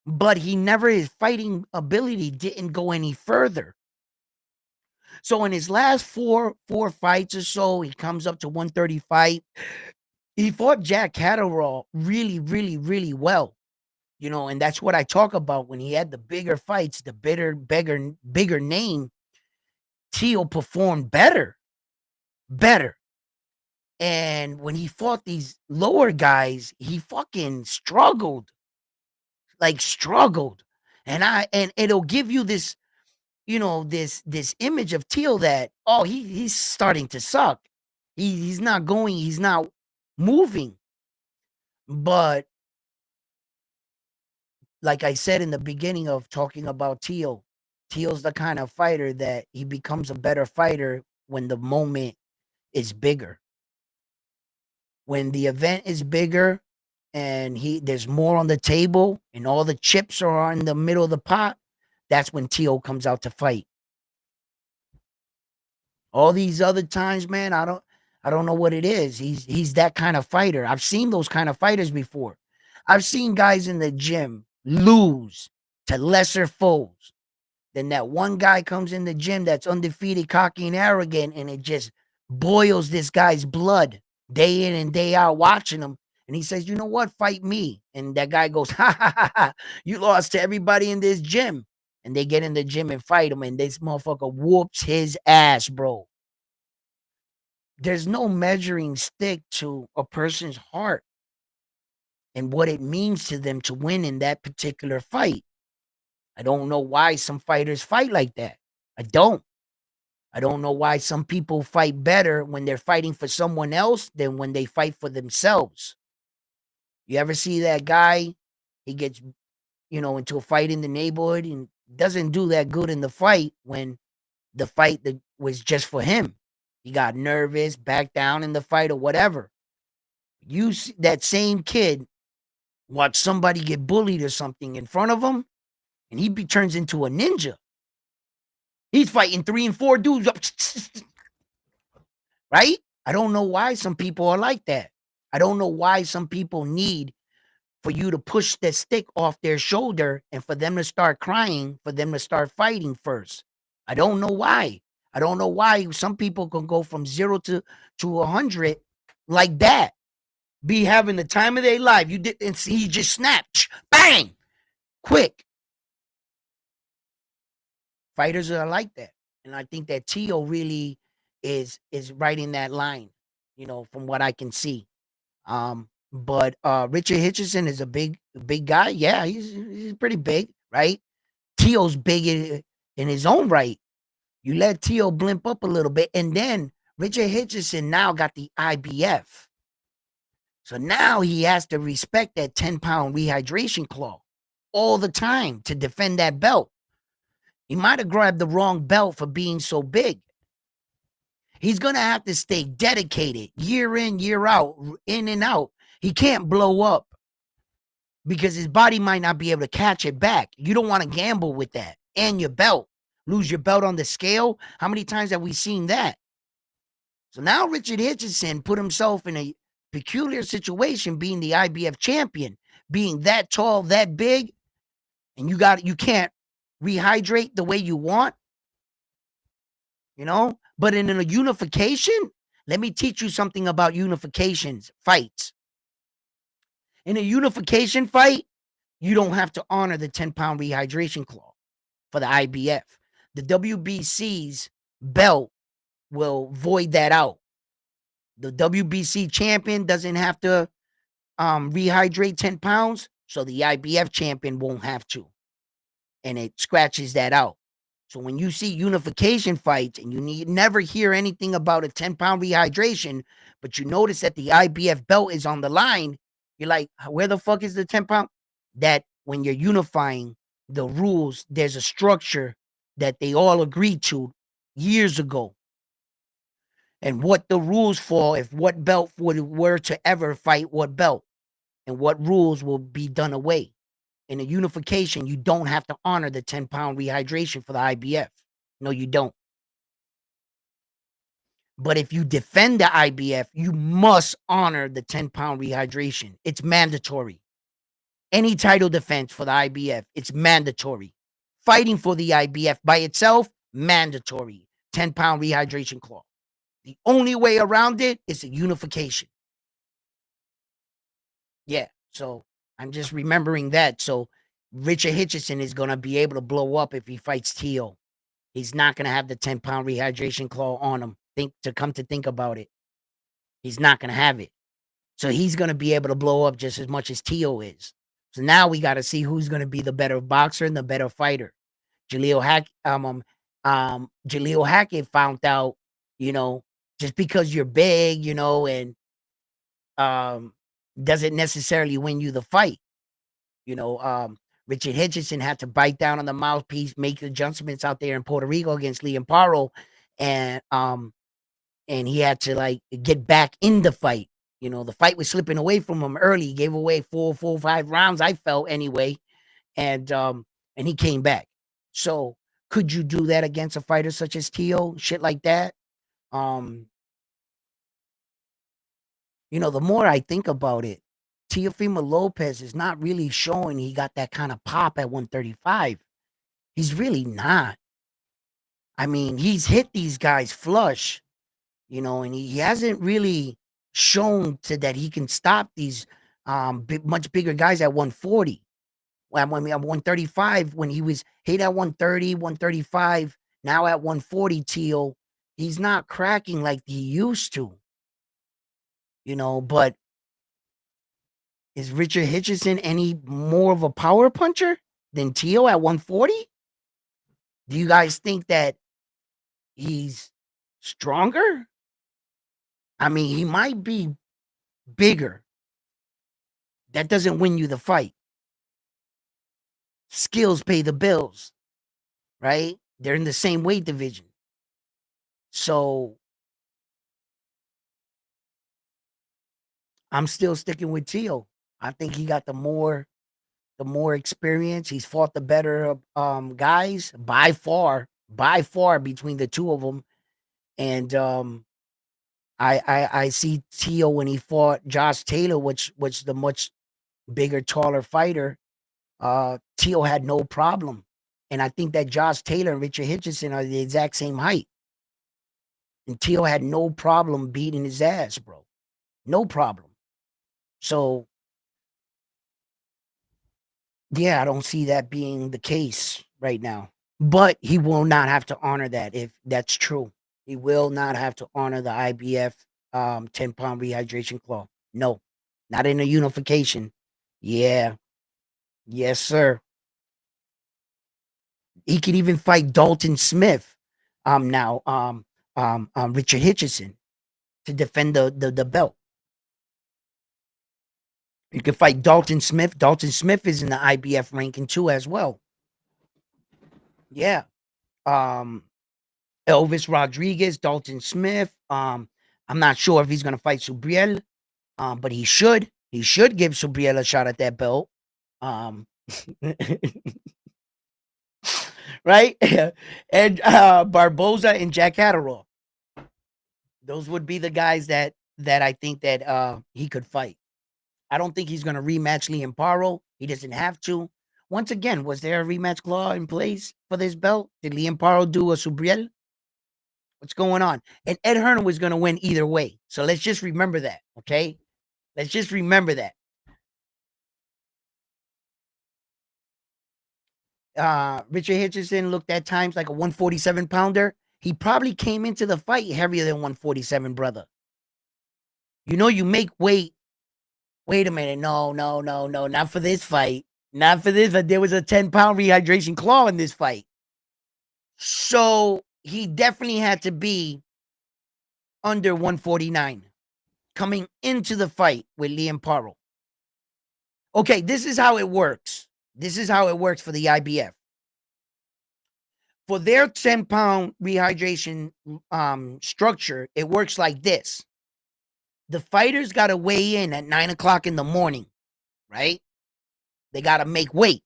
[SPEAKER 1] but he never, his fighting ability didn't go any further. So in his last four fights or so, he comes up to 135. He fought Jack Catterall really, really, really well. You know, and that's what I talk about when he had the bigger fights, the bigger name. Teo performed better. And when he fought these lower guys, he fucking struggled. And it'll give you this, you know, this image of Teo that, oh, he's starting to suck. He's not going, he's not moving. But like I said in the beginning of talking about Teo's the kind of fighter that he becomes a better fighter when the moment is bigger. When the event is bigger and there's more on the table and all the chips are in the middle of the pot, that's when Teo comes out to fight. All these other times, man, I don't know what it is. He's that kind of fighter. I've seen those kind of fighters before. I've seen guys in the gym lose to lesser foes. Then that one guy comes in the gym that's undefeated, cocky, and arrogant, and it just boils this guy's blood day in and day out watching him. And he says, you know what? Fight me. And that guy goes, ha, ha, ha, ha. You lost to everybody in this gym. And they get in the gym and fight him, and this motherfucker whoops his ass, bro. There's no measuring stick to a person's heart and what it means to them to win in that particular fight. I don't know why some fighters fight like that. I don't know why some people fight better when they're fighting for someone else than when they fight for themselves. You ever see that guy? He gets, into a fight in the neighborhood and doesn't do that good in the fight when the fight that was just for him. He got nervous, backed down in the fight or whatever. You see that same kid watch somebody get bullied or something in front of him, and he turns into a ninja. He's fighting 3 and 4 dudes up, right? I don't know why some people are like that. I don't know why some people need for you to push the stick off their shoulder and for them to start crying, for them to start fighting first. I don't know why. I don't know why some people can go from 0 to 100 like that. Be having the time of their life. You didn't see, he just snapped, bang, quick. Fighters are like that. And I think that Teo really is right in that line, from what I can see. But Richard Hitchison is a big guy. Yeah, he's pretty big, right? Teo's big in his own right. You let Teo blimp up a little bit, and then Richard Hitchison now got the IBF. So now he has to respect that 10-pound rehydration clause all the time to defend that belt. He might have grabbed the wrong belt for being so big. He's going to have to stay dedicated year in, year out, in and out. He can't blow up because his body might not be able to catch it back. You don't want to gamble with that. And your belt. Lose your belt on the scale. How many times have we seen that? So now Richard Hitchison put himself in a peculiar situation being the IBF champion, being that tall, that big, and you can't rehydrate the way you want, But in a unification, let me teach you something about unifications, fights. In a unification fight, you don't have to honor the 10-pound rehydration clause for the IBF. The WBC's belt will void that out. The WBC champion doesn't have to rehydrate 10 pounds, so the IBF champion won't have to. And it scratches that out. So when you see unification fights and you never hear anything about a 10-pound rehydration, but you notice that the IBF belt is on the line, you're like, where the fuck is the 10-pound? That when you're unifying the rules, there's a structure that they all agreed to years ago. And what the rules for, if what belt were to ever fight what belt, and what rules will be done away. In a unification, you don't have to honor the 10-pound rehydration for the IBF. No, you don't. But if you defend the IBF, you must honor the 10-pound rehydration. It's mandatory. Any title defense for the IBF, it's mandatory. Fighting for the IBF by itself, mandatory. 10-pound rehydration clause. The only way around it is a unification. Yeah, so I'm just remembering that. So Richard Hitchins is going to be able to blow up if he fights Teal. He's not going to have the 10-pound rehydration claw on him. Come to think about it, he's not going to have it. So he's going to be able to blow up just as much as Teal is. So now we got to see who's going to be the better boxer and the better fighter. Jaleel Hackett found out, just because you're big, and doesn't necessarily win you the fight. Richard Hitchins had to bite down on the mouthpiece, make adjustments out there in Puerto Rico against Liam Paro, and he had to get back in the fight. The fight was slipping away from him early. He gave away 5 rounds, I felt anyway, and he came back. So could you do that against a fighter such as Tio? Shit like that. The more I think about it, Teofimo Lopez is not really showing he got that kind of pop at 135. He's really not. I mean, he's hit these guys flush, and he hasn't really shown that he can stop these much bigger guys at 140. At 135, when he was hit at 130, 135, now at 140, Teo, he's not cracking like he used to. But is Richard Hitchins any more of a power puncher than Teo at 140? Do you guys think that he's stronger? I mean, he might be bigger. That doesn't win you the fight. Skills pay the bills, right? They're in the same weight division. So I'm still sticking with Teo. I think he got the more experience. He's fought the better guys by far between the two of them. And I see Teo when he fought Josh Taylor, which was the much bigger, taller fighter. Teo had no problem. And I think that Josh Taylor and Richard Hitchins are the exact same height. And Teo had no problem beating his ass, bro. No problem. So, yeah, I don't see that being the case right now. But he will not have to honor that if that's true. He will not have to honor the IBF 10-pound rehydration clause. No, not in a unification. Yeah. Yes, sir. He could even fight Dalton Smith now, Richard Hitchins to defend the belt. You can fight Dalton Smith. Dalton Smith is in the IBF ranking too as well. Yeah. Elvis Rodriguez, Dalton Smith. I'm not sure if he's going to fight Subriel, but he should. He should give Subriel a shot at that belt. Right? And Barboza and Jack Catterall. Those would be the guys that I think that he could fight. I don't think he's going to rematch Liam Paro. He doesn't have to. Once again, was there a rematch clause in place for this belt? Did Liam Paro do a Subriel? What's going on? And Ed Hearn was going to win either way. So let's just remember that, okay? Let's just remember that. Richard Hitchins looked at times like a 147 pounder. He probably came into the fight heavier than 147, brother. You make weight. Wait a minute. No. Not for this fight. Not for this. But there was a 10-pound rehydration claw in this fight. So he definitely had to be under 149 coming into the fight with Liam Paro. Okay, this is how it works. This is how it works for the IBF. For their 10-pound rehydration structure, it works like this. The fighters got to weigh in at 9 o'clock in the morning, right? They got to make weight,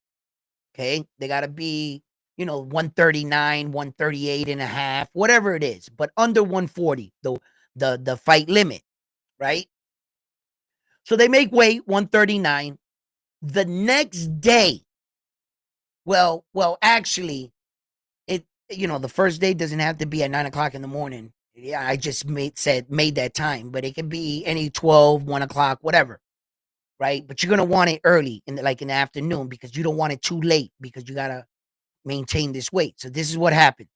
[SPEAKER 1] okay? They got to be, 139, 138 and a half, whatever it is, but under 140, the fight limit, right? So they make weight 139. The next day, actually, the first day doesn't have to be at 9 o'clock in the morning. Yeah, I just made that time, but it can be any 12, 1 o'clock, whatever, right? But you're gonna want it early in the afternoon because you don't want it too late because you gotta maintain this weight. So this is what happens.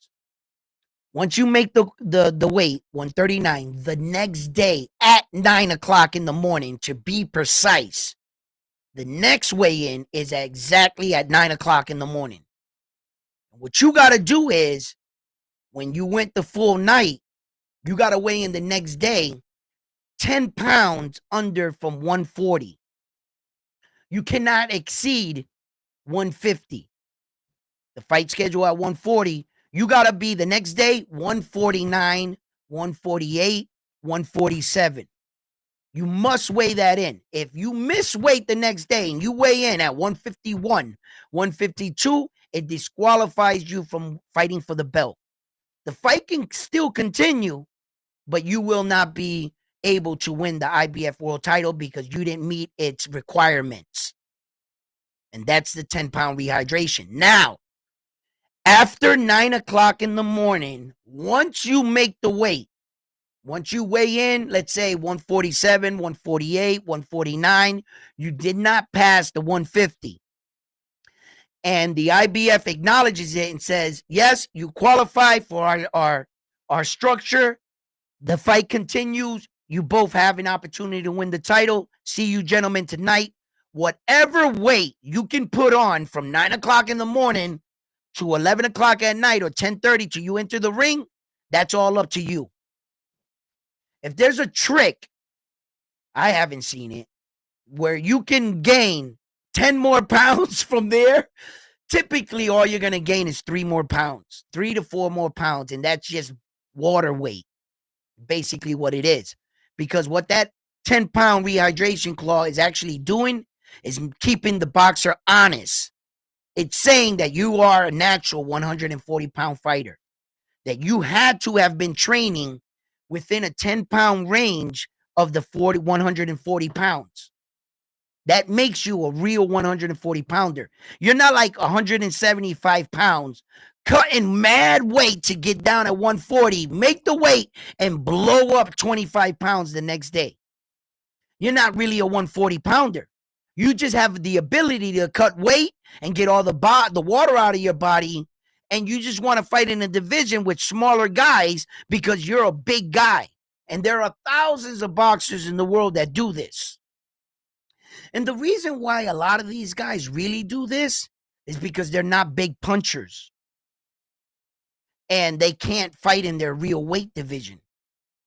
[SPEAKER 1] Once you make the weight 139, the next day at 9 o'clock in the morning, to be precise, the next weigh-in is exactly at 9 o'clock in the morning. What you gotta do is, when you went the full night, you got to weigh in the next day 10 pounds under from 140. You cannot exceed 150. The fight schedule at 140, you got to be the next day 149, 148, 147. You must weigh that in. If you miss weight the next day and you weigh in at 151, 152, it disqualifies you from fighting for the belt. The fight can still continue, but you will not be able to win the IBF world title because you didn't meet its requirements. And that's the 10-pound rehydration. Now, after 9 o'clock in the morning, once you make the weight, once you weigh in, let's say 147, 148, 149, you did not pass the 150. And the IBF acknowledges it and says, yes, you qualify for our structure. The fight continues. You both have an opportunity to win the title. See you gentlemen tonight. Whatever weight you can put on from 9 o'clock in the morning to 11 o'clock at night or 10:30 till you enter the ring, that's all up to you. If there's a trick, I haven't seen it, where you can gain 10 more pounds from there, typically all you're going to gain is 3 more pounds, 3 to 4 more pounds, and that's just water weight. Basically what it is, because what that 10-pound rehydration claw is actually doing is keeping the boxer honest. It's saying that you are a natural 140-pound fighter, that you had to have been training within a 10-pound range of the 140 pounds. That makes you a real 140 pounder. You're not like 175 pounds cutting mad weight to get down at 140, make the weight, and blow up 25 pounds the next day. You're not really a 140 pounder. You just have the ability to cut weight and get all the water out of your body, and you just want to fight in a division with smaller guys because you're a big guy. And there are thousands of boxers in the world that do this. And the reason why a lot of these guys really do this is because they're not big punchers. And they can't fight in their real weight division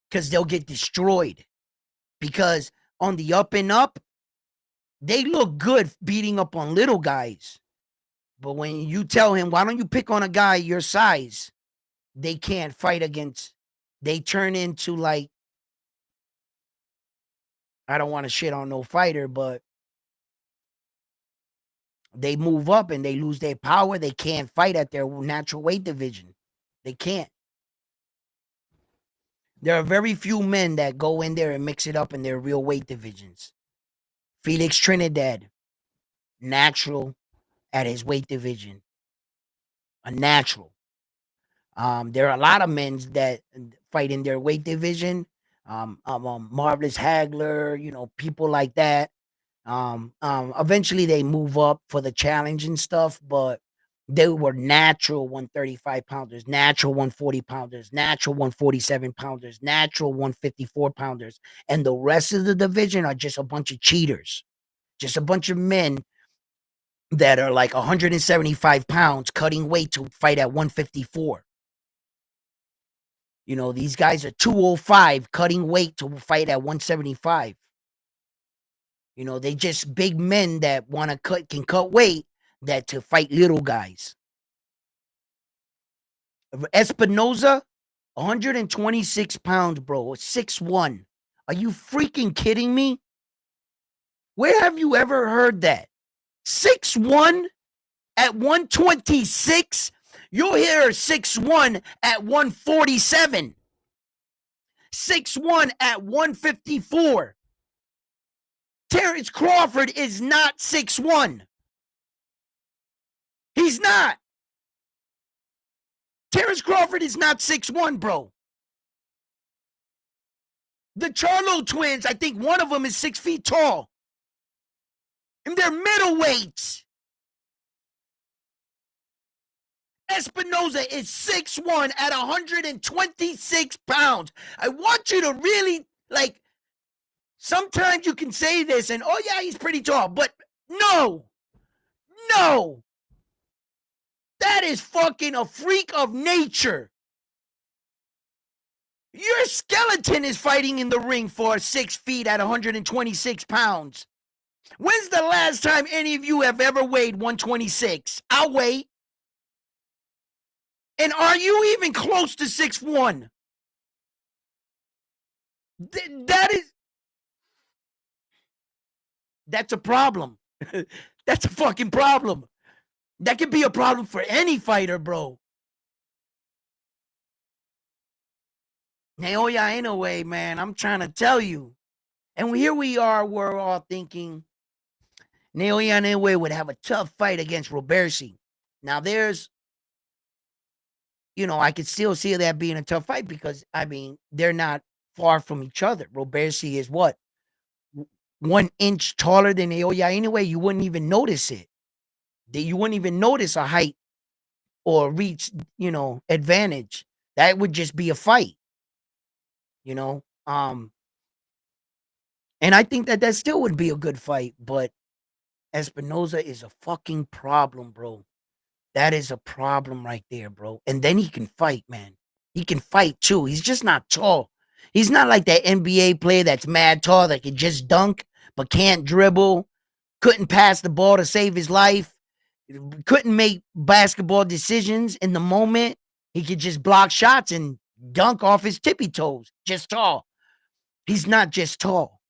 [SPEAKER 1] because they'll get destroyed. Because on the up and up, they look good beating up on little guys. But when you tell him, why don't you pick on a guy your size? They can't fight against. They turn into like, I don't want to shit on no fighter, but they move up and they lose their power. They can't fight at their natural weight division. They can't. There are very few men that go in there and mix it up in their real weight divisions. Felix Trinidad, natural at his weight division. A natural. There are a lot of men that fight in their weight division. Marvelous Hagler, people like that. Eventually they move up for the challenge and stuff, but they were natural 135 pounders, natural 140 pounders, natural 147 pounders, natural 154 pounders. And the rest of the division are just a bunch of cheaters, just a bunch of men that are like 175 pounds cutting weight to fight at 154. You know, these guys are 205 cutting weight to fight at 175. You know, they just big men that want to can cut weight that to fight little guys. Espinoza, 126 pounds, bro. 6'1". Are you freaking kidding me? Where have you ever heard that? 6'1" at 126? You'll hear 6'1" at 147. 6'1" at 154. Terrence Crawford is not 6'1". He's not. Terrence Crawford is not 6'1", bro. The Charlo twins, I think one of them is 6 feet tall. And they're middleweights. Espinoza is 6'1" at 126 pounds. I want you to really, like, sometimes you can say this and, oh, yeah, he's pretty tall. But no. That is fucking a freak of nature. Your skeleton is fighting in the ring for 6 feet at 126 pounds. When's the last time any of you have ever weighed 126? I'll wait. And are you even close to 6'1"? That's a problem. That's a fucking problem. That could be a problem for any fighter, bro. Naoya Inoue, man, I'm trying to tell you. And here we are, we're all thinking Naoya Inoue would have a tough fight against Robersi. Now there's, you know, I could still see that being a tough fight because, I mean, they're not far from each other. Robersi is what? 1 inch taller than Naoya Inoue. You wouldn't even notice it. You wouldn't even notice a height or reach, you know, advantage. That would just be a fight, you know. And I think that still would be a good fight, but Espinoza is a fucking problem, bro. That is a problem right there, bro. And then he can fight, man. He can fight too. He's just not tall. He's not like that NBA player that's mad tall that can just dunk but can't dribble, couldn't pass the ball to save his life, couldn't make basketball decisions in the moment. He could just block shots and dunk off his tippy toes. Just tall. He's not just tall.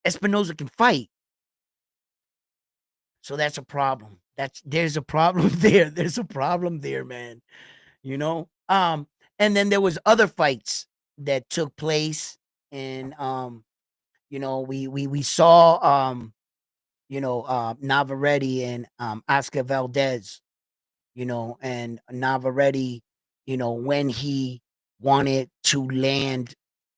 [SPEAKER 1] Espinoza can fight. So that's a problem. There's a problem there. There's a problem there, man. You know? And then there was other fights that took place, and you know, we saw you know, Navarrete and Oscar Valdez, you know, and Navarrete, you know, when he wanted to land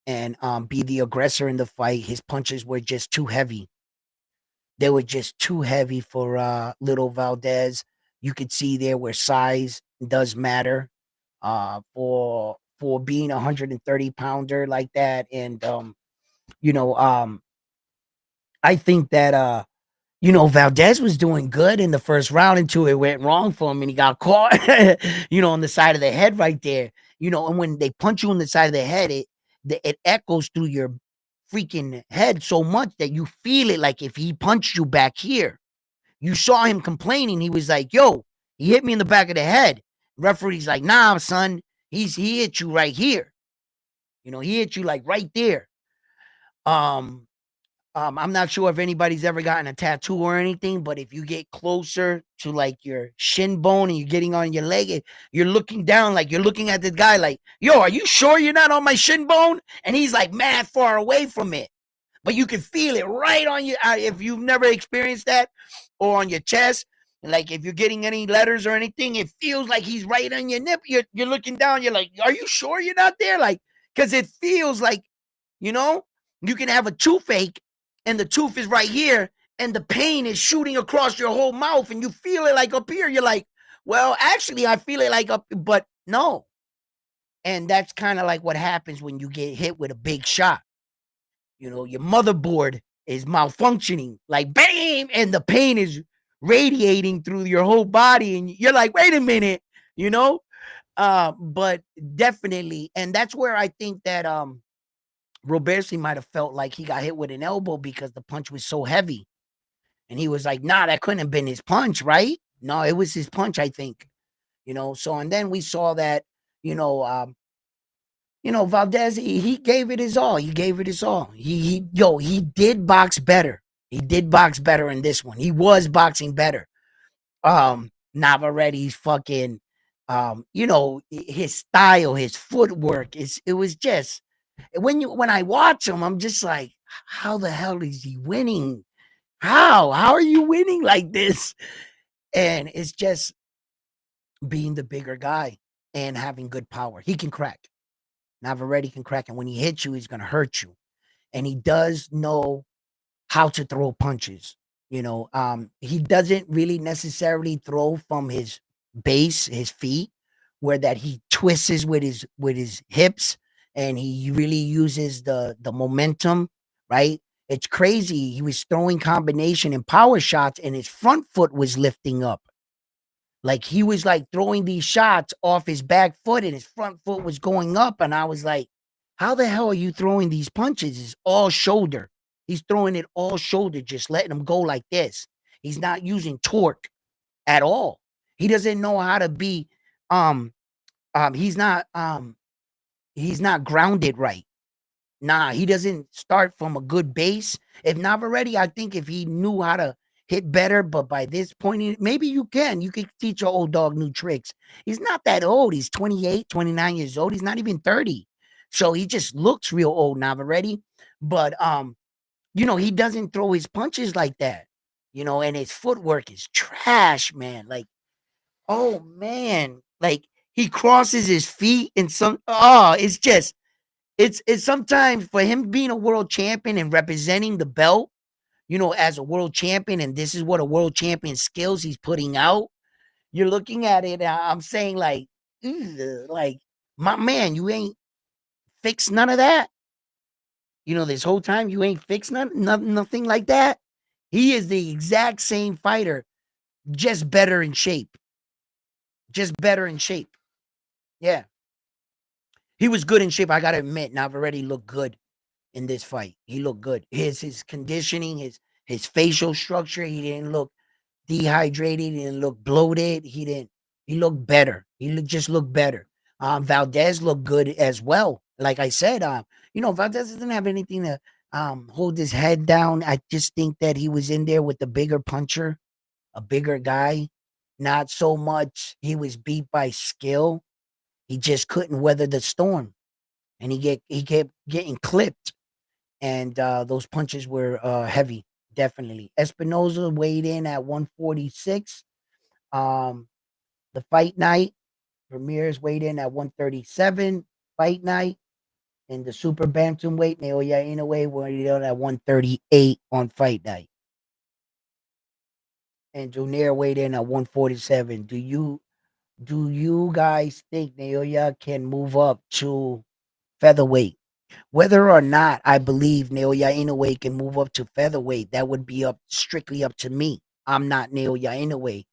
[SPEAKER 1] and be the aggressor in the fight, his punches were just too heavy. They were just too heavy for little Valdez. You could see there where size does matter for being a 130 pounder like that. And you know, I think that you know, Valdez was doing good in the first round until it went wrong for him and he got caught, you know, on the side of the head right there. You know, and when they punch you on the side of the head, it echoes through your freaking head so much that you feel it like if he punched you back here. You saw him complaining. He was like, yo, he hit me in the back of the head. Referee's like, nah, son, he hit you right here. You know, he hit you like right there. I'm not sure if anybody's ever gotten a tattoo or anything, but if you get closer to like your shin bone and you're getting on your leg, you're looking down, like you're looking at the guy like, yo, are you sure you're not on my shin bone? And he's like mad far away from it. But you can feel it right on you. If you've never experienced that, or on your chest, like if you're getting any letters or anything, it feels like he's right on your nip. You're looking down. You're like, are you sure you're not there? Like, because it feels like, you know, you can have a toothache and the tooth is right here and the pain is shooting across your whole mouth and you feel it like up here. You're like, well, actually, I feel it like up, but no. And that's kind of like what happens when you get hit with a big shot. You know, your motherboard is malfunctioning, like bam, and the pain is radiating through your whole body, and you're like, wait a minute, you know. But definitely, and that's where I think that Robertson might have felt like he got hit with an elbow because the punch was so heavy. And he was like, nah, that couldn't have been his punch, right? No, it was his punch, I think. So and then we saw that, you know, Valdez, he gave it his all. He gave it his all. He did box better. He did box better in this one. He was boxing better. Navarrete's fucking, his style, his footwork, it was just, when I watch him, I'm just like, how the hell is he winning? How are you winning like this? And it's just being the bigger guy and having good power. He can crack. Navarrete can crack, and when he hits you, he's going to hurt you. And he does know how to throw punches. He doesn't really necessarily throw from his base, his feet, where that he twists with his hips, and he really uses the momentum, right? It's crazy. He was throwing combination and power shots, and his front foot was lifting up. Like he was like throwing these shots off his back foot, and his front foot was going up. And I was like, how the hell are you throwing these punches? It's all shoulder. He's throwing it all shoulder, just letting him go like this. He's not using torque at all. He doesn't know how to be he's not grounded right. Nah, he doesn't start from a good base. If Navarrete, I think if he knew how to hit better, but by this point, maybe you can teach your old dog new tricks. He's not that old. He's 28, 29 years old. He's not even 30. So he just looks real old, Navarrete. But, he doesn't throw his punches like that, and his footwork is trash, man. Like, oh, man. Like, he crosses his feet and it's just, it's sometimes for him being a world champion and representing the belt, as a world champion, and this is what a world champion skills he's putting out. You're looking at it, I'm saying like, like, my man, you ain't fixed none of that. This whole time you ain't fixed nothing like that. He is the exact same fighter, just better in shape. Just better in shape. Yeah. He was good in shape. I got to admit, Navarrete looked good in this fight. He looked good. His conditioning, his facial structure, he didn't look dehydrated, he didn't look bloated. He looked better. Just looked better. Valdez looked good as well. Like I said, Valdez doesn't have anything to hold his head down. I just think that he was in there with the bigger puncher, a bigger guy. Not so much he was beat by skill. He just couldn't weather the storm. And he kept getting clipped. And those punches were heavy, definitely. Espinoza weighed in at 146. The fight night, Ramirez weighed in at 137. Fight night, and the super bantamweight, Naoya Inoue weighed in at 138 on fight night. And Junior weighed in at 147. Do you guys think Naoya can move up to featherweight? Whether or not I believe Naoya Inoue can move up to featherweight, that would be strictly up to me. I'm not Naoya Inoue.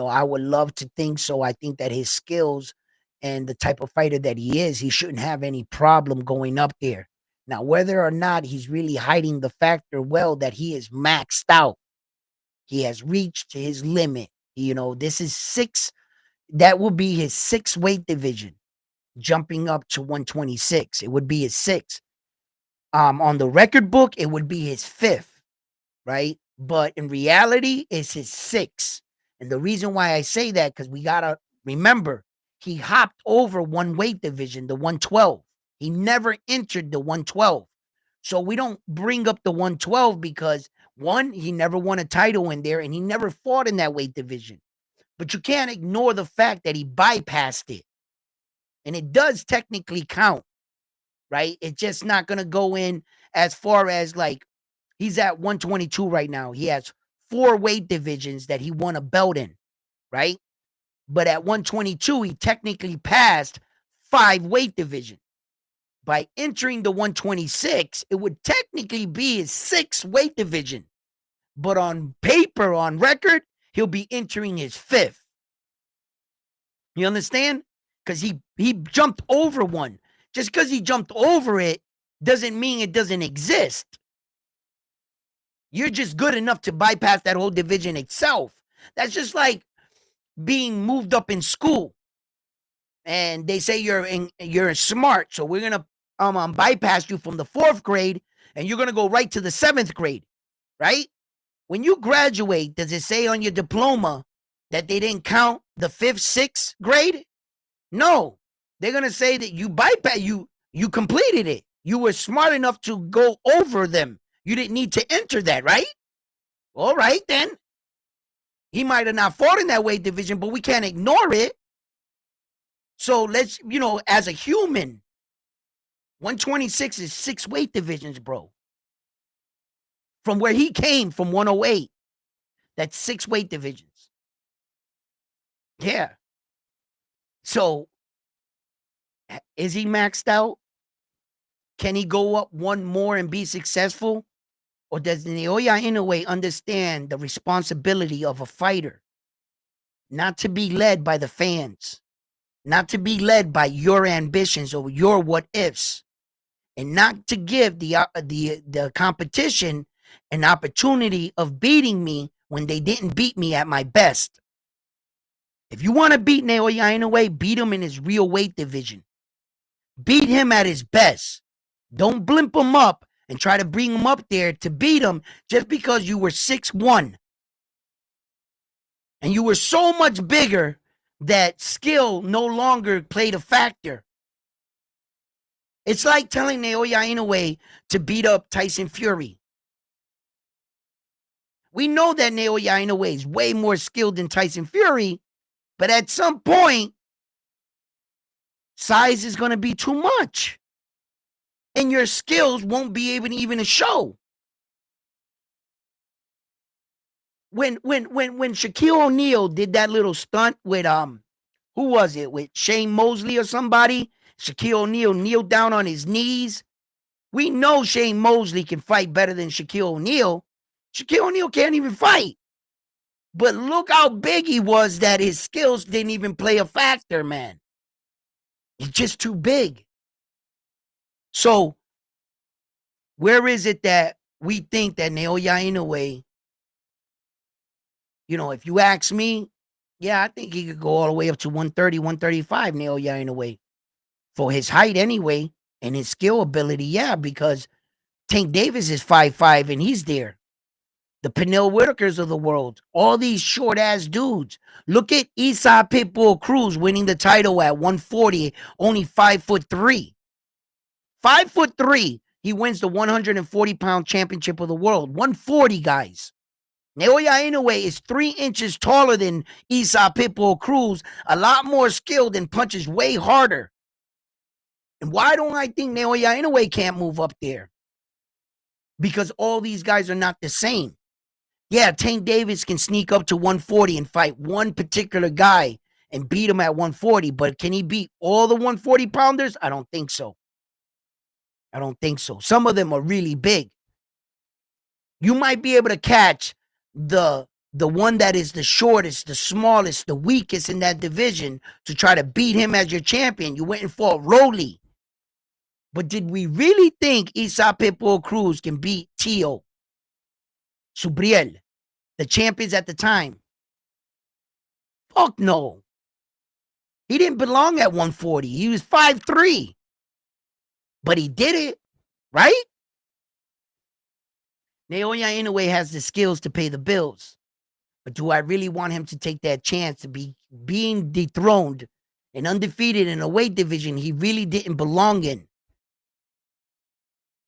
[SPEAKER 1] I would love to think so. I think that his skills and the type of fighter that he is, he shouldn't have any problem going up there. Now, whether or not he's really hiding the factor well that he is maxed out, he has reached his limit. This is that will be his 6th weight division, jumping up to 126. It would be his 6th. On the record book, it would be his 5th, right? But in reality, it's his 6th. And the reason why I say that, because we got to remember, he hopped over one weight division, the 112. He never entered the 112. So we don't bring up the 112 because, one, he never won a title in there, and he never fought in that weight division. But you can't ignore the fact that he bypassed it. And it does technically count, right? It's just not going to go in as far as like, he's at 122 right now. He has 4 weight divisions that he won a belt in, right? But at 122, he technically passed 5 weight divisions. By entering the 126, it would technically be his 6th weight division. But on paper, on record, he'll be entering his 5th. You understand? Because he jumped over one. Just because he jumped over it doesn't mean it doesn't exist. You're just good enough to bypass that whole division itself. That's just like being moved up in school. And they say you're smart, so we're gonna bypass you from the 4th grade, and you're gonna go right to the 7th grade, right? When you graduate, does it say on your diploma that they didn't count the 5th, 6th grade? No, they're gonna say that you bypass you completed it. You were smart enough to go over them. You didn't need to enter that, right? All right, then. He might have not fought in that weight division, but we can't ignore it. So let's, as a human, 126 is 6 weight divisions, bro. From where he came from 108, that's 6 weight divisions. Yeah. So is he maxed out? Can he go up one more and be successful? Or does Naoya Inoue understand the responsibility of a fighter? Not to be led by the fans. Not to be led by your ambitions or your what ifs. And not to give the competition an opportunity of beating me when they didn't beat me at my best. If you want to beat Naoya Inoue, beat him in his real weight division. Beat him at his best. Don't blimp him up and try to bring him up there to beat him just because you were 6'1". And you were so much bigger that skill no longer played a factor. It's like telling Naoya Inoue to beat up Tyson Fury. We know that Naoya Inoue is way more skilled than Tyson Fury, but at some point, size is going to be too much. And your skills won't be able to even show. When Shaquille O'Neal did that little stunt with who was it? With Shane Mosley or somebody? Shaquille O'Neal kneeled down on his knees. We know Shane Mosley can fight better than Shaquille O'Neal. Shaquille O'Neal can't even fight. But look how big he was that his skills didn't even play a factor, man. He's just too big. So, where is it that we think that Naoya Inoue, if you ask me, yeah, I think he could go all the way up to 130, 135, Naoya Inoue. For his height anyway, and his skill ability, yeah, because Tank Davis is 5'5", and he's there. The Pernell Whitakers of the world, all these short-ass dudes. Look at Isaac Pitbull Cruz winning the title at 140, only 5'3". 5'3", he wins the 140-pound championship of the world. 140, guys. Naoya Inoue is 3 inches taller than Isaac Pitbull Cruz, a lot more skilled and punches way harder. And why don't I think Naoya Inoue can't move up there? Because all these guys are not the same. Yeah, Tank Davis can sneak up to 140 and fight one particular guy and beat him at 140, but can he beat all the 140-pounders? I don't think so. I don't think so. Some of them are really big. You might be able to catch the one that is the shortest, the smallest, the weakest in that division to try to beat him as your champion. You went and fought Rolly. But did we really think Isaac Pitbull Cruz can beat Tio Subriel, the champions at the time? Fuck no. He didn't belong at 140. He was 5'3". But he did it, right? Naoya Inoue has the skills to pay the bills. But do I really want him to take that chance to be being dethroned and undefeated in a weight division he really didn't belong in?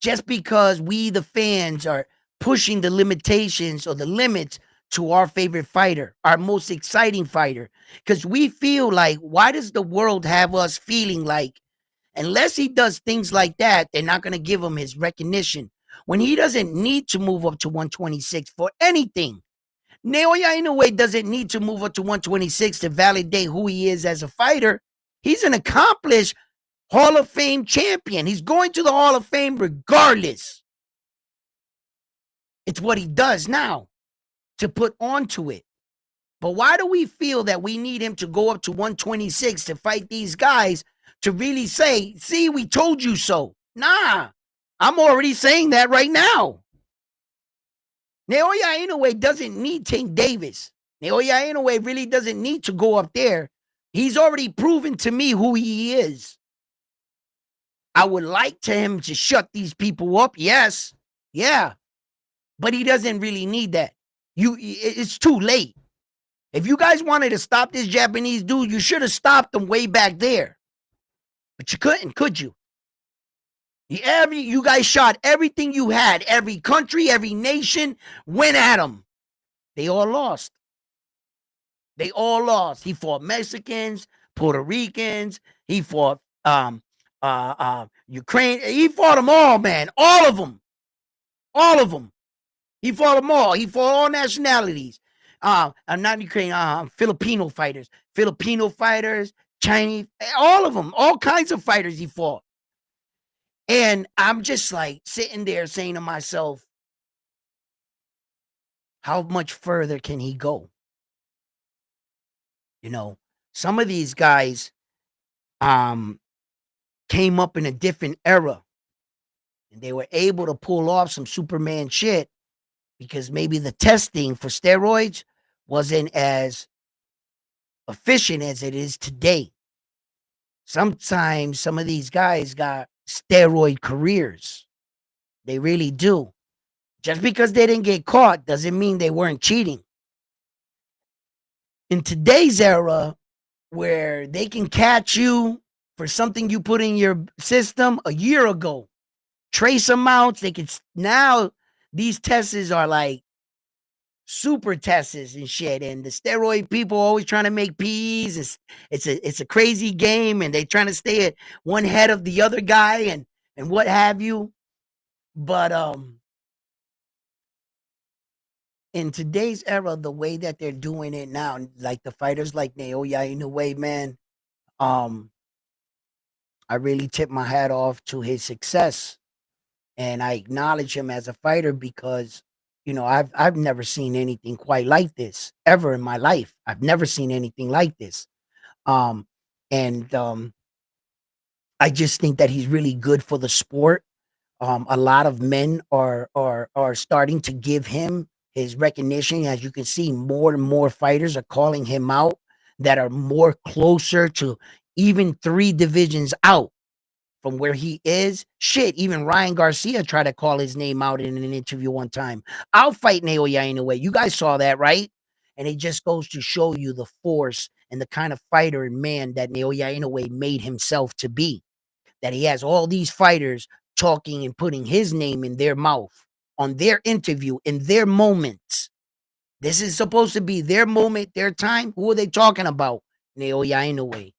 [SPEAKER 1] Just because we, the fans, are pushing the limitations or the limits to our favorite fighter, our most exciting fighter. Because we feel like, why does the world have us feeling like, unless he does things like that, they're not going to give him his recognition? When he doesn't need to move up to 126 for anything. Naoya Inoue doesn't need to move up to 126 to validate who he is as a fighter. He's an accomplished Hall of Fame champion. He's going to the Hall of Fame regardless. It's what he does now to put onto it. But why do we feel that we need him to go up to 126 to fight these guys to really say, see, we told you so? Nah, I'm already saying that right now. Naoya Inoue doesn't need Tank Davis. Naoya Inoue really doesn't need to go up there. He's already proven to me who he is. I would like to him to shut these people up. Yes. Yeah. But he doesn't really need that. It's too late. If you guys wanted to stop this Japanese dude, you should have stopped him way back there. But you couldn't, could you? You guys shot everything you had. Every country, every nation went at him. They all lost. They all lost. He fought Mexicans, Puerto Ricans. He fought Ukraine. He fought them all, man. All of them. All of them. He fought them all. He fought all nationalities. Not Ukraine, Filipino fighters, Chinese, all of them, all kinds of fighters he fought. And I'm just like sitting there saying to myself, how much further can he go? You know, some of these guys came up in a different era and they were able to pull off some Superman shit because maybe the testing for steroids wasn't as efficient as it is today. Sometimes some of these guys got steroid careers. They really do. Just because they didn't get caught doesn't mean they weren't cheating. In today's era, where they can catch you for something you put in your system a year ago, trace amounts, they can now, these tests are like super tests and shit, and the steroid people always trying to make PEs. It's a crazy game, and they trying to stay at one head of the other guy and what have you. But in today's era, the way that they're doing it now, like the fighters like Naoya Inoue, man, I really tip my hat off to his success, and I acknowledge him as a fighter because, you know, I've never seen anything quite like this ever in my life. I've never seen anything like this. And I just think that he's really good for the sport. A lot of men are starting to give him his recognition. As you can see, more and more fighters are calling him out that are more closer to even 3 divisions out from where he is. Shit, even Ryan Garcia tried to call his name out in an interview one time. I'll fight Naoya Inoue. You guys saw that, right? And it just goes to show you the force and the kind of fighter and man that Naoya Inoue made himself to be. That he has all these fighters talking and putting his name in their mouth on their interview, in their moments. This is supposed to be their moment, their time. Who are they talking about? Naoya Inoue.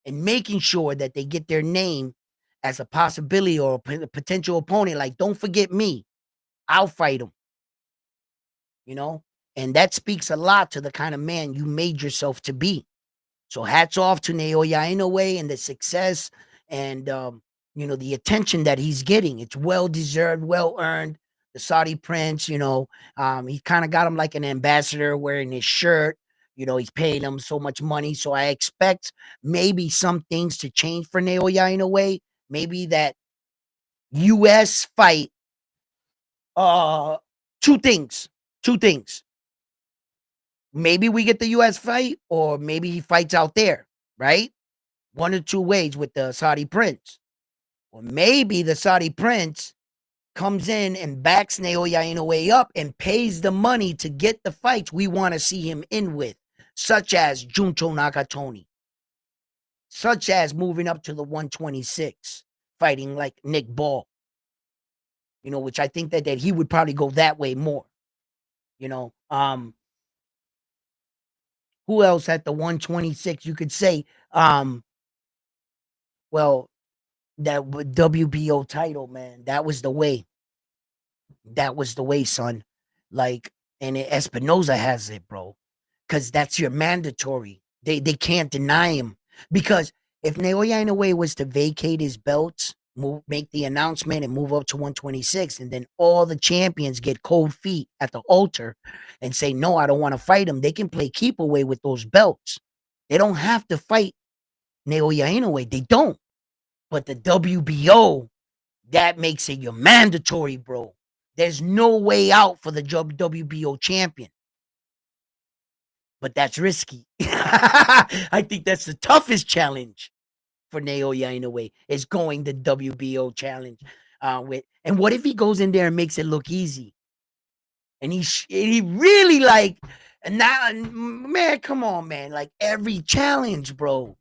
[SPEAKER 1] And making sure that they get their name as a possibility or a potential opponent. Like, don't forget me. I'll fight him. You know? And that speaks a lot to the kind of man you made yourself to be. So hats off to Naoya Inoue and the success and, you know, the attention that he's getting. It's well-deserved, well-earned. The Saudi prince, you know, he kind of got him like an ambassador wearing his shirt. You know, he's paying him so much money. So I expect maybe some things to change for Naoya Inoue. Maybe that U.S. fight, 2 things. Maybe we get the U.S. fight, or maybe he fights out there, right? 1 or 2 ways with the Saudi prince. Or maybe the Saudi prince comes in and backs Naoya Inoue up and pays the money to get the fights we want to see him in with, such as Junto Nakatoni, such as moving up to the 126, fighting like Nick Ball, you know, which I think that he would probably go that way more, you know. Who else at the 126? You could say, well, that WBO title, man, that was the way. That was the way, son. Like, and Espinoza has it, bro, because that's your mandatory. They can't deny him, because if Naoya Inoue was to vacate his belts, make the announcement and move up to 126, and then all the champions get cold feet at the altar and say, no, I don't want to fight him. They can play keep away with those belts. They don't have to fight Naoya Inoue. They don't. But the WBO, that makes it your mandatory, bro. There's no way out for the WBO champion. But that's risky. I think that's the toughest challenge for Naoya Inoue, is going the WBO challenge. And what if he goes in there and makes it look easy? And he really like, and now, man, come on, man. Like every challenge, bro.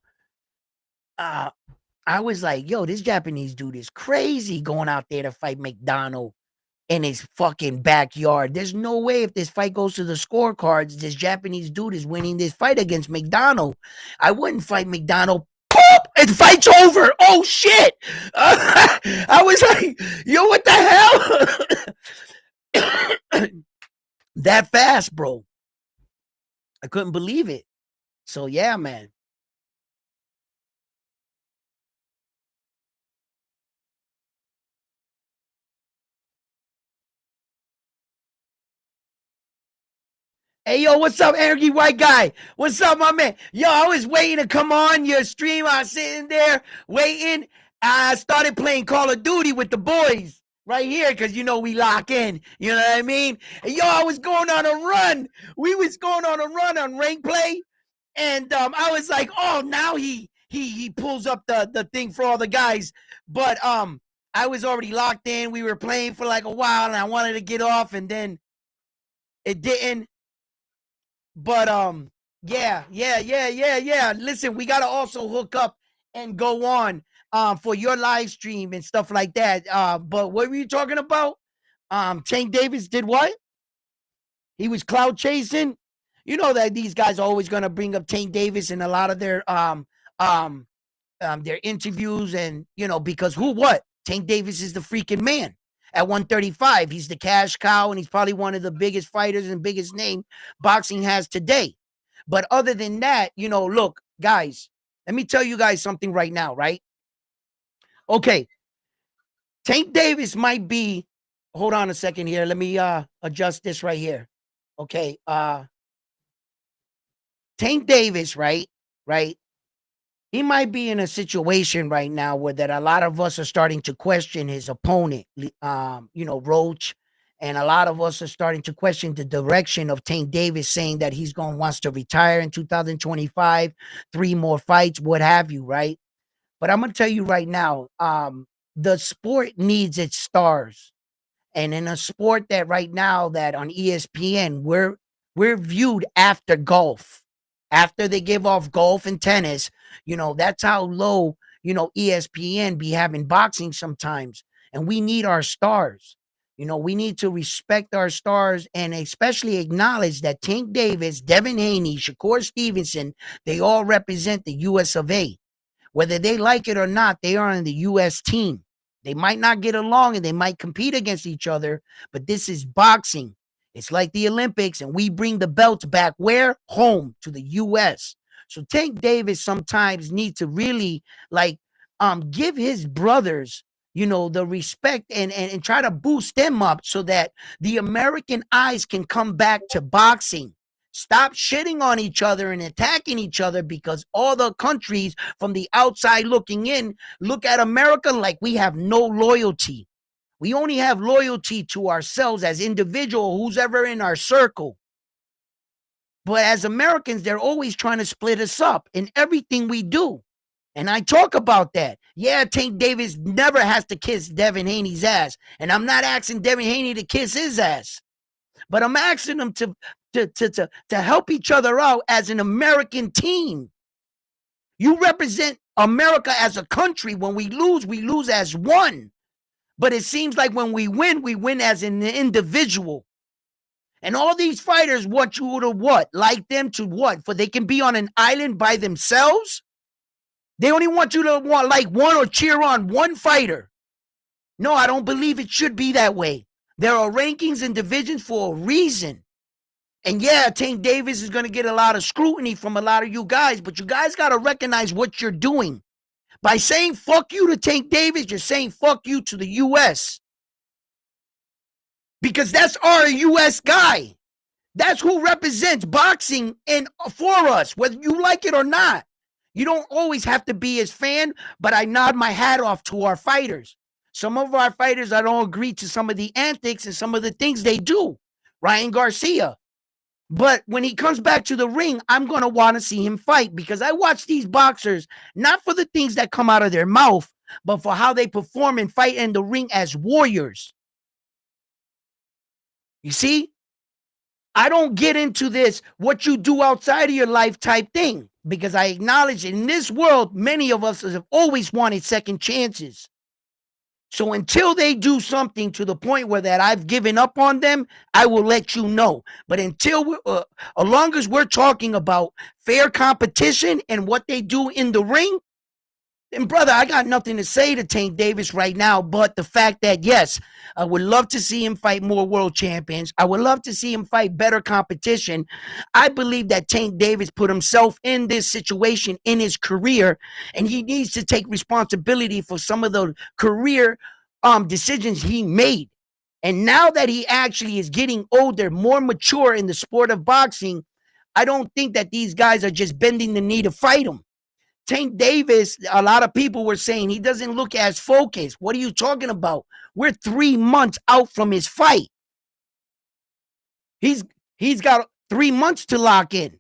[SPEAKER 1] I was like, yo, this Japanese dude is crazy going out there to fight McDonald in his fucking backyard. There's no way if this fight goes to the scorecards, this Japanese dude is winning this fight against McDonald. I wouldn't fight McDonald. Poop! And fight's over. Oh, shit. I was like, yo, what the hell? That fast, bro. I couldn't believe it. So, yeah, man. Hey, yo, what's up, Angry White Guy? What's up, my man? Yo, I was waiting to come on your stream. I was sitting there waiting. I started playing Call of Duty with the boys right here because, you know, we lock in. You know what I mean? And, yo, I was going on a run. We was going on a run on rank play. And I was like, oh, now he pulls up the thing for all the guys. But I was already locked in. We were playing for like a while, and I wanted to get off, and then it didn't. But yeah. Listen, we gotta also hook up and go on for your live stream and stuff like that. But what were you talking about? Tank Davis did what? He was cloud chasing. You know that these guys are always gonna bring up Tank Davis in a lot of their interviews, and you know, because what? Tank Davis is the freaking man. At 135, he's the cash cow, and he's probably one of the biggest fighters and biggest name boxing has today. But other than that, you know, look, guys, let me tell you guys something right now, right? Okay, Tank Davis might be, hold on a second here. Let me adjust this right here. Okay, Tank Davis, right? He might be in a situation right now where that a lot of us are starting to question his opponent, you know, Roach, and a lot of us are starting to question the direction of Tank Davis, saying that he's going wants to retire in 2025, 3 more fights, what have you, right? But I'm gonna tell you right now, the sport needs its stars. And in a sport that right now that on ESPN, we're viewed after golf. After they give off golf and tennis, you know, that's how low, you know, ESPN be having boxing sometimes. And we need our stars. You know, we need to respect our stars and especially acknowledge that Tank Davis, Devin Haney, Shakur Stevenson, they all represent the US of A. Whether they like it or not, they are on the US team. They might not get along and they might compete against each other, but this is boxing. It's like the Olympics, and we bring the belts back where? Home to the US. So Tank Davis sometimes needs to really like give his brothers, you know, the respect and try to boost them up so that the American eyes can come back to boxing. Stop shitting on each other and attacking each other, because all the countries from the outside looking in look at America like we have no loyalty. We only have loyalty to ourselves as individual, who's ever in our circle. But as Americans, they're always trying to split us up in everything we do. And I talk about that. Yeah, Tank Davis never has to kiss Devin Haney's ass. And I'm not asking Devin Haney to kiss his ass. But I'm asking them to help each other out as an American team. You represent America as a country. When we lose as one. But it seems like when we win as an individual. And all these fighters want you to what? Like them to what? For they can be on an island by themselves? They only want you to like one or cheer on one fighter. No, I don't believe it should be that way. There are rankings and divisions for a reason. And yeah, Tank Davis is going to get a lot of scrutiny from a lot of you guys, but you guys got to recognize what you're doing. By saying fuck you to Tank Davis, you're saying fuck you to the U.S. Because that's our U.S. guy. That's who represents boxing and for us, whether you like it or not. You don't always have to be his fan, but I nod my hat off to our fighters. Some of our fighters, I don't agree to some of the antics and some of the things they do. Ryan Garcia. But when he comes back to the ring, I'm going to want to see him fight because I watch these boxers, not for the things that come out of their mouth, but for how they perform and fight in the ring as warriors. You see? I don't get into this, what you do outside of your life type thing, because I acknowledge in this world, many of us have always wanted second chances. So until they do something to the point where that I've given up on them, I will let you know. But until as long as we're talking about fair competition and what they do in the ring, then brother, I got nothing to say to Tank Davis right now, but the fact that, yes, I would love to see him fight more world champions. I would love to see him fight better competition. I believe that Tank Davis put himself in this situation in his career, and he needs to take responsibility for some of the career decisions he made. And now that he actually is getting older, more mature in the sport of boxing, I don't think that these guys are just bending the knee to fight him. Tank Davis, a lot of people were saying he doesn't look as focused. What are you talking about? We're 3 months out from his fight. He's got 3 months to lock in.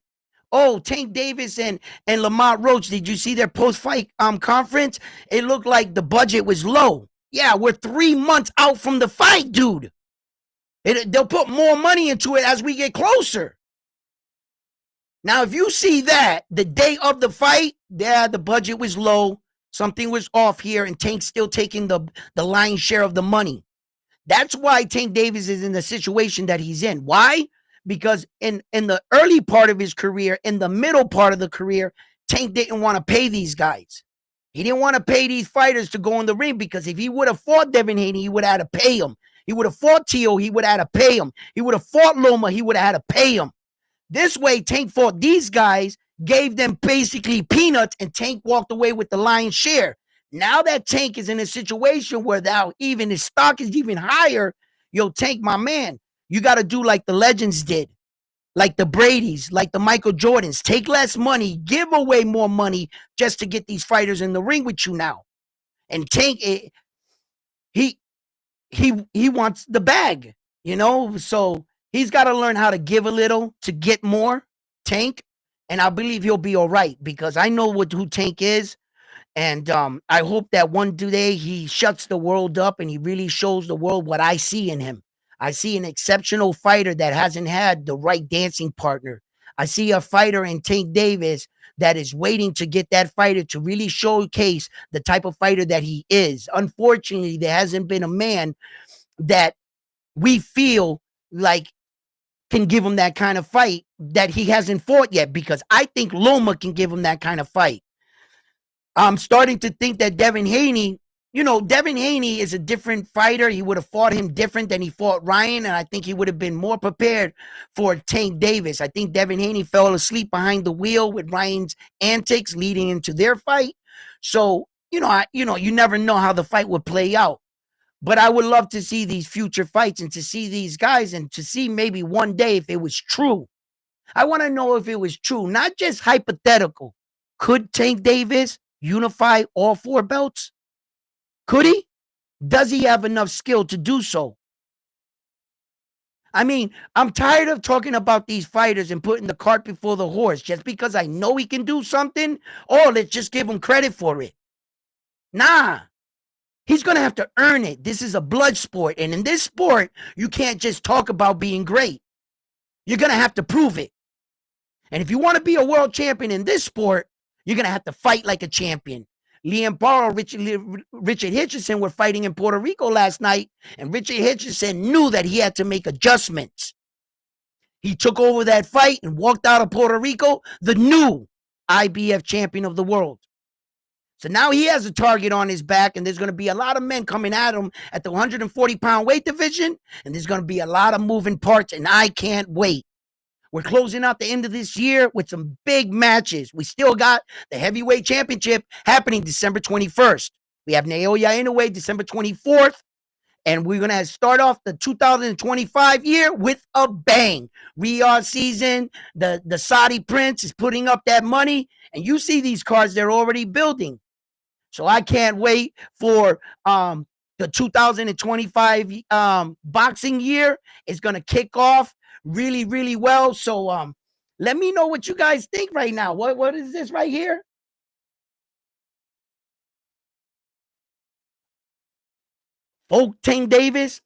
[SPEAKER 1] Oh, Tank Davis and Lamont Roach, did you see their post-fight conference? It looked like the budget was low. Yeah, we're 3 months out from the fight, dude. They'll put more money into it as we get closer. Now, if you see that the day of the fight, yeah, the budget was low, something was off here, and Tank's still taking the lion's share of the money. That's why Tank Davis is in the situation that he's in. Why? Because in the early part of his career, in the middle part of the career, Tank didn't want to pay these guys. He didn't want to pay these fighters to go in the ring because if he would have fought Devin Haney, he would have had to pay him. He would have fought Tio, he would have had to pay him. He would have fought Loma, he would have had to pay him. This way, Tank fought these guys, gave them basically peanuts, and Tank walked away with the lion's share. Now that Tank is in a situation where now even his stock is even higher, yo, Tank, my man, you got to do like the legends did, like the Bradys, like the Michael Jordans. Take less money, give away more money just to get these fighters in the ring with you now. And Tank, he wants the bag, you know, so he's got to learn how to give a little to get more, Tank, and I believe he'll be all right because I know who Tank is, and I hope that one day he shuts the world up and he really shows the world what I see in him. I see an exceptional fighter that hasn't had the right dancing partner. I see a fighter in Tank Davis that is waiting to get that fighter to really showcase the type of fighter that he is. Unfortunately, there hasn't been a man that we feel like can give him that kind of fight that he hasn't fought yet, because I think Loma can give him that kind of fight. I'm starting to think that Devin Haney, you know, Devin Haney is a different fighter. He would have fought him different than he fought Ryan, and I think he would have been more prepared for Tank Davis. I think Devin Haney fell asleep behind the wheel with Ryan's antics leading into their fight. So, you never know how the fight would play out. But I would love to see these future fights and to see these guys and to see maybe one day if it was true. I want to know if it was true, not just hypothetical. Could Tank Davis unify all 4 belts? Could he? Does he have enough skill to do so? I mean, I'm tired of talking about these fighters and putting the cart before the horse just because I know he can do something. Oh, let's just give him credit for it. Nah. He's going to have to earn it. This is a blood sport. And in this sport, you can't just talk about being great. You're going to have to prove it. And if you want to be a world champion in this sport, you're going to have to fight like a champion. Liam Barrow, Richard Hitchins were fighting in Puerto Rico last night, and Richard Hitchins knew that he had to make adjustments. He took over that fight and walked out of Puerto Rico, the new IBF champion of the world. So now he has a target on his back, and there's going to be a lot of men coming at him at the 140-pound weight division, and there's going to be a lot of moving parts, and I can't wait. We're closing out the end of this year with some big matches. We still got the heavyweight championship happening December 21st. We have Naoya Inoue December 24th. And we're going to start off the 2025 year with a bang. Riyadh season, the Saudi prince is putting up that money. And you see these cards they're already building. So I can't wait for the 2025 boxing year. It's going to kick off really, really well. So let me know what you guys think right now. What is this right here? Oh, Tank Davis.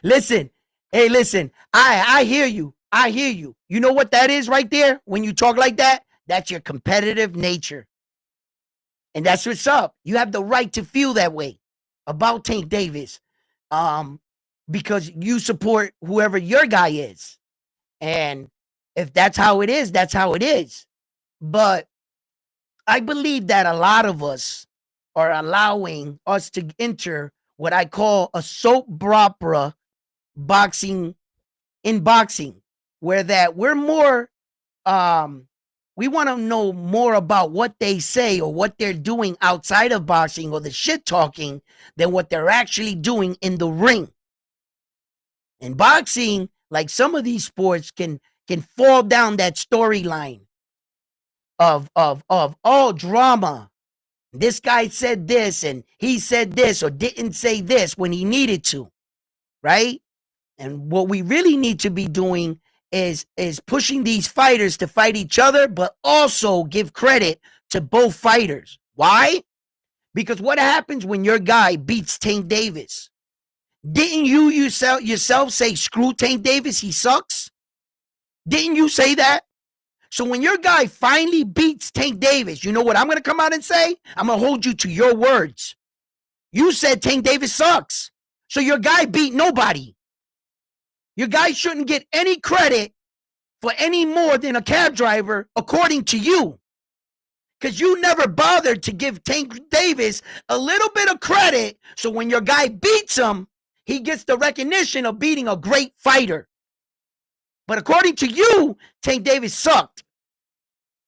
[SPEAKER 1] Listen. Hey, listen. I hear you. I hear you. You know what that is right there? When you talk like that, that's your competitive nature. And that's what's up. You have the right to feel that way about Tank Davis. Because you support whoever your guy is. And if that's how it is, that's how it is. But I believe that a lot of us are allowing us to enter what I call a soap opera boxing in boxing, where that we're more we want to know more about what they say or what they're doing outside of boxing or the shit talking than what they're actually doing in the ring. In boxing, like some of these sports can fall down that storyline of all drama. This guy said this and he said this or didn't say this when he needed to, right? And what we really need to be doing is pushing these fighters to fight each other, but also give credit to both fighters. Why? Because what happens when your guy beats Tank Davis? Didn't you yourself say, screw Tank Davis, he sucks? Didn't you say that? So when your guy finally beats Tank Davis, you know what I'm going to come out and say? I'm going to hold you to your words. You said Tank Davis sucks. So your guy beat nobody. Your guy shouldn't get any credit for any more than a cab driver, according to you. Because you never bothered to give Tank Davis a little bit of credit, so when your guy beats him, he gets the recognition of beating a great fighter. But according to you, Tank Davis sucked.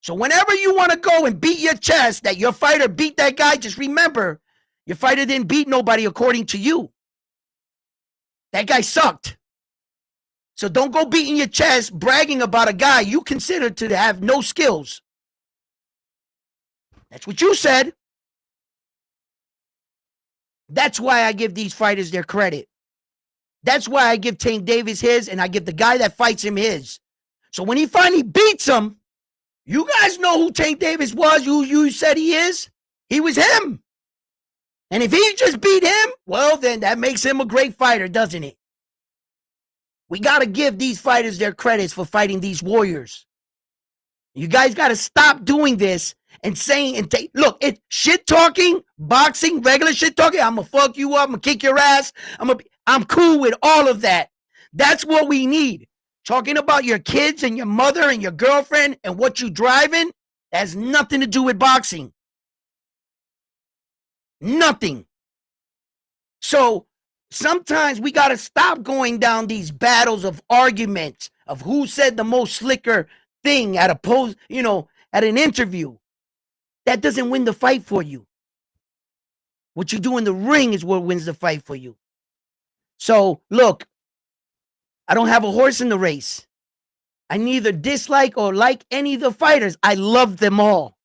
[SPEAKER 1] So whenever you want to go and beat your chest that your fighter beat that guy, just remember, your fighter didn't beat nobody according to you. That guy sucked. So don't go beating your chest, bragging about a guy you consider to have no skills. That's what you said. That's why I give these fighters their credit. That's why I give Tank Davis his, and I give the guy that fights him his. So when he finally beats him, you guys know who Tank Davis was, who you said he is? He was him. And if he just beat him, well, then that makes him a great fighter, doesn't it? We got to give these fighters their credits for fighting these warriors. You guys got to stop doing this and saying and take. Look, it's shit talking, boxing, regular shit talking. I'm going to fuck you up. I'm going to kick your ass. I'm cool with all of that. That's what we need. Talking about your kids and your mother and your girlfriend and what you driving has nothing to do with boxing. Nothing. So sometimes we got to stop going down these battles of arguments of who said the most slicker thing at at an interview. That doesn't win the fight for you. What you do in the ring is what wins the fight for you. So look, I don't have a horse in the race. I neither dislike or like any of the fighters. I love them all.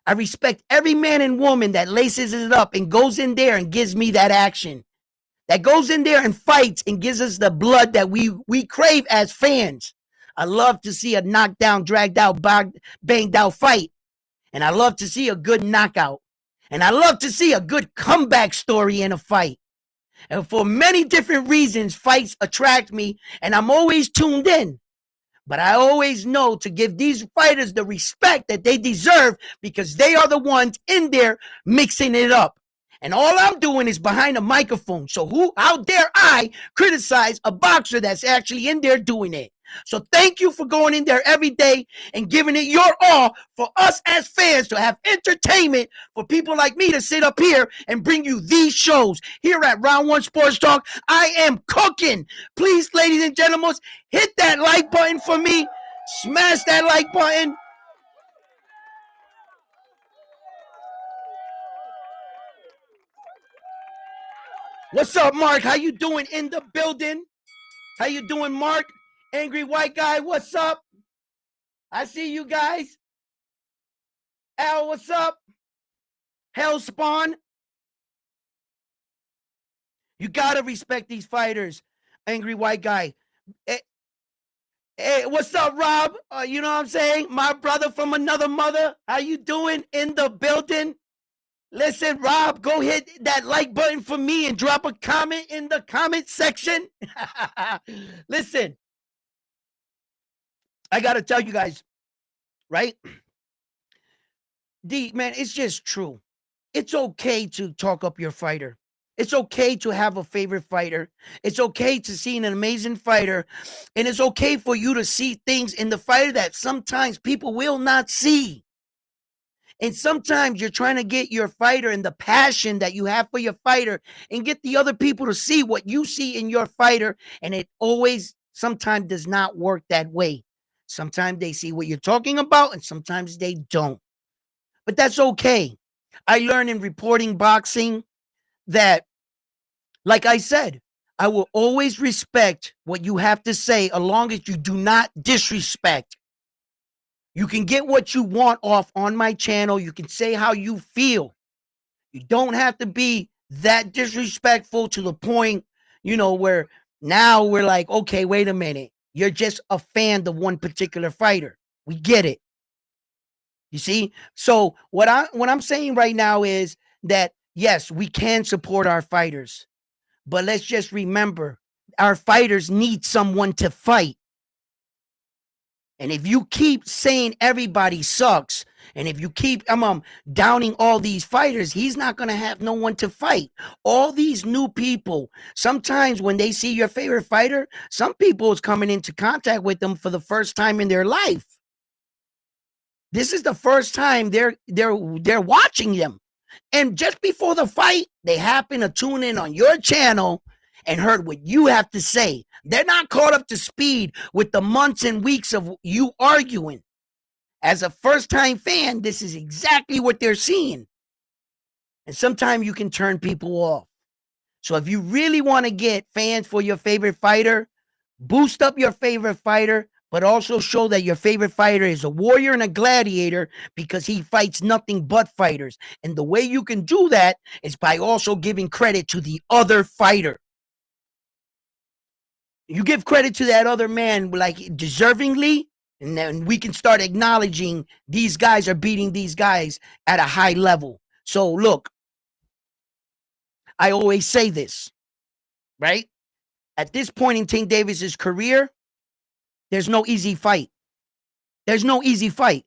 [SPEAKER 1] I respect every man and woman that laces it up and goes in there and gives me that action. That goes in there and fights and gives us the blood that we crave as fans. I love to see a knockdown, dragged out, banged out fight. And I love to see a good knockout. And I love to see a good comeback story in a fight. And for many different reasons, fights attract me, and I'm always tuned in. But I always know to give these fighters the respect that they deserve because they are the ones in there mixing it up. And all I'm doing is behind a microphone. So how dare I criticize a boxer that's actually in there doing it? So thank you for going in there every day and giving it your all for us as fans to have entertainment, for people like me to sit up here and bring you these shows here at Round One Sports Talk. I am cooking. Please, ladies and gentlemen, hit that like button for me. Smash that like button. What's up, Mark? How you doing in the building? How you doing, Mark? Angry White Guy, what's up? I see you guys. Al, what's up? Hellspawn. You gotta respect these fighters. Angry White Guy. Hey, what's up, Rob? You know what I'm saying? My brother from another mother. How you doing in the building? Listen, Rob, go hit that like button for me and drop a comment in the comment section. Listen, I got to tell you guys, right? Man, it's just true. It's okay to talk up your fighter. It's okay to have a favorite fighter. It's okay to see an amazing fighter. And it's okay for you to see things in the fighter that sometimes people will not see. And sometimes you're trying to get your fighter and the passion that you have for your fighter and get the other people to see what you see in your fighter. And it always sometimes does not work that way. Sometimes they see what you're talking about and sometimes they don't. But that's okay. I learned in reporting boxing that, like I said, I will always respect what you have to say as long as you do not disrespect. You can get what you want off on my channel. You can say how you feel. You don't have to be that disrespectful to the point, where now we're like, okay, wait a minute. You're just a fan of one particular fighter. We get it. You see? So what I'm saying right now is that, yes, we can support our fighters, but let's just remember our fighters need someone to fight. And if you keep saying everybody sucks, and if you keep downing all these fighters, he's not going to have no one to fight. All these new people, sometimes when they see your favorite fighter, some people is coming into contact with them for the first time in their life. This is the first time they're watching them. And just before the fight, they happen to tune in on your channel and heard what you have to say. They're not caught up to speed with the months and weeks of you arguing. As a first-time fan, this is exactly what they're seeing. And sometimes you can turn people off. So if you really want to get fans for your favorite fighter, boost up your favorite fighter, but also show that your favorite fighter is a warrior and a gladiator because he fights nothing but fighters. And the way you can do that is by also giving credit to the other fighter. You give credit to that other man, like, deservingly, and then we can start acknowledging these guys are beating these guys at a high level. So look, I always say this, right? At this point in Tank Davis's career, there's no easy fight. There's no easy fight.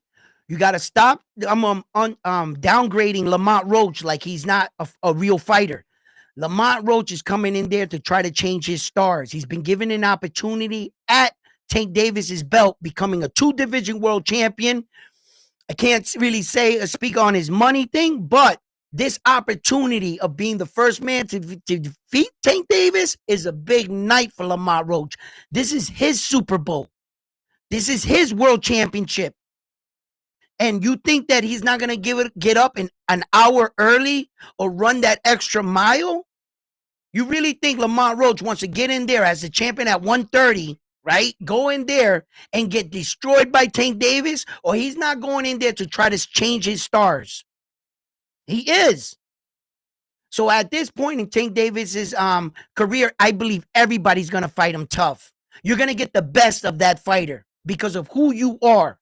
[SPEAKER 1] You got to stop downgrading Lamont Roach like he's not a real fighter. Lamont Roach is coming in there to try to change his stars. He's been given an opportunity at Tank Davis's belt, becoming a 2-division world champion. I can't really speak on his money thing, but this opportunity of being the first man to defeat Tank Davis is a big night for Lamont Roach. This is his Super Bowl. This is his world championship. And you think that he's not going to get up an hour early or run that extra mile? You really think Lamont Roach wants to get in there as the champion at 130, right? Go in there and get destroyed by Tank Davis? Or he's not going in there to try to change his stars? He is. So at this point in Tank Davis's career, I believe everybody's going to fight him tough. You're going to get the best of that fighter because of who you are.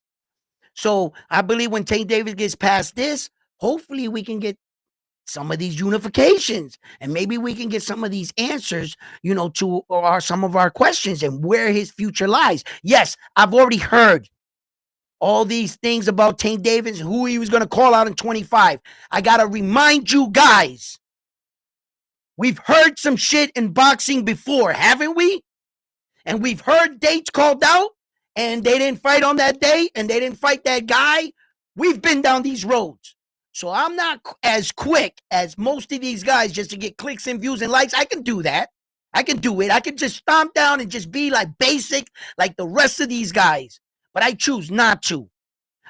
[SPEAKER 1] So I believe when Tank Davis gets past this, hopefully we can get some of these unifications and maybe we can get some of these answers, to some of our questions and where his future lies. Yes, I've already heard all these things about Tank Davis, who he was going to call out in 25. I got to remind you guys, we've heard some shit in boxing before, haven't we? And we've heard dates called out and they didn't fight on that day and they didn't fight that guy, we've been down these roads. So I'm not as quick as most of these guys just to get clicks and views and likes. I can do that. I can do it. I can just stomp down and just be like basic like the rest of these guys. But I choose not to.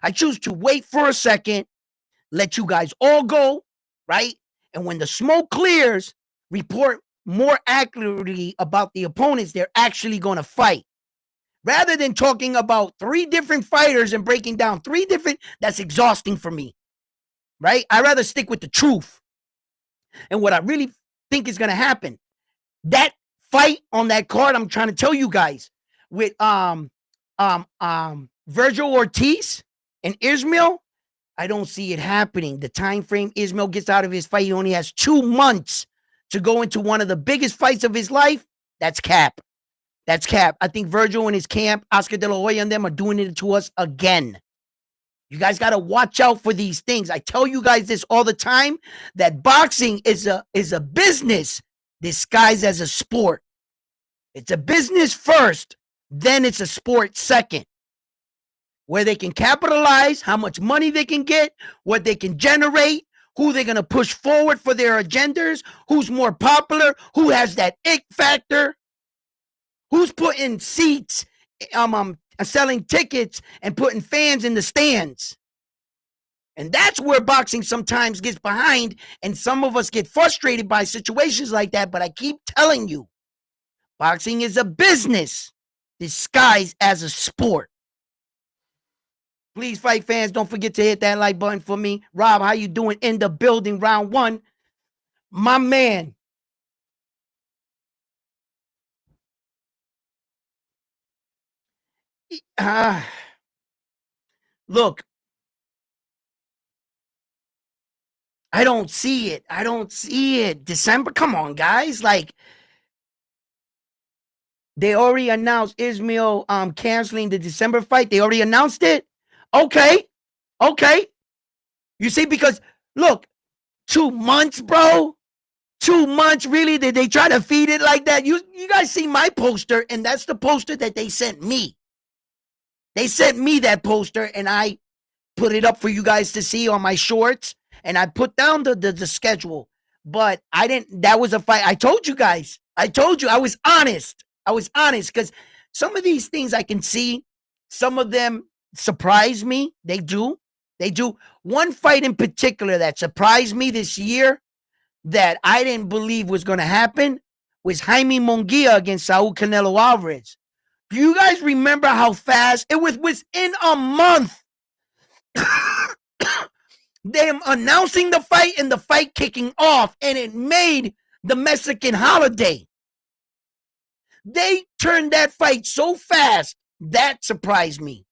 [SPEAKER 1] I choose to wait for a second, let you guys all go, right? And when the smoke clears, report more accurately about the opponents they're actually going to fight. Rather than talking about 3 different fighters and breaking down 3 different, that's exhausting for me, right? I'd rather stick with the truth. And what I really think is going to happen, that fight on that card, I'm trying to tell you guys, with Virgil Ortiz and Ismail, I don't see it happening. The time frame Ismail gets out of his fight, he only has 2 months to go into one of the biggest fights of his life. That's cap. That's cap. I think Virgil and his camp, Oscar De La Hoya and them are doing it to us again. You guys got to watch out for these things. I tell you guys this all the time, that boxing is a business disguised as a sport. It's a business first, then it's a sport second, where they can capitalize, how much money they can get, what they can generate, who they're going to push forward for their agendas, who's more popular, who has that ick factor, who's putting seats, selling tickets and putting fans in the stands. And that's where boxing sometimes gets behind, and some of us get frustrated by situations like that. But I keep telling you, boxing is a business disguised as a sport. Please, fight fans, don't forget to hit that like button for me. Rob, how you doing in the building? Round 1. My man. Look, I don't see it. I don't see it. December, come on, guys. Like, they already announced Ismail canceling the December fight. They already announced it. Okay. You see, because look, 2 months, bro. 2 months, really? Did they try to feed it like that? You guys see my poster, and that's the poster that they sent me. They sent me that poster, and I put it up for you guys to see on my shorts, and I put down the schedule. But I didn't, that was a fight. I told you guys. I told you. I was honest. Because some of these things I can see, some of them surprise me. They do. One fight in particular that surprised me this year that I didn't believe was going to happen was Jaime Munguia against Saul Canelo Alvarez. Do you guys remember how fast it was within a month? Them announcing the fight and the fight kicking off, and it made the Mexican holiday. They turned that fight so fast, that surprised me.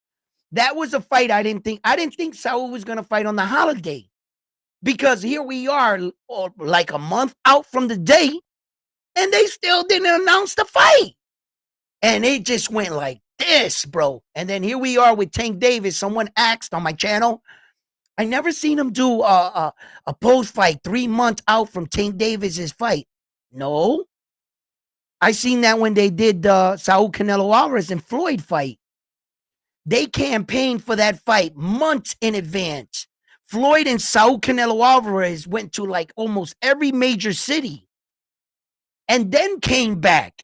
[SPEAKER 1] That was a fight I didn't think Saul was going to fight on the holiday. Because here we are, like a month out from the date, and they still didn't announce the fight. And it just went like this, bro. And then here we are with Tank Davis. Someone asked on my channel, I never seen him do a post fight 3 months out from Tank Davis's fight. No. I seen that when they did the Saul Canelo Alvarez and Floyd fight. They campaigned for that fight months in advance. Floyd and Saul Canelo Alvarez went to like almost every major city and then came back.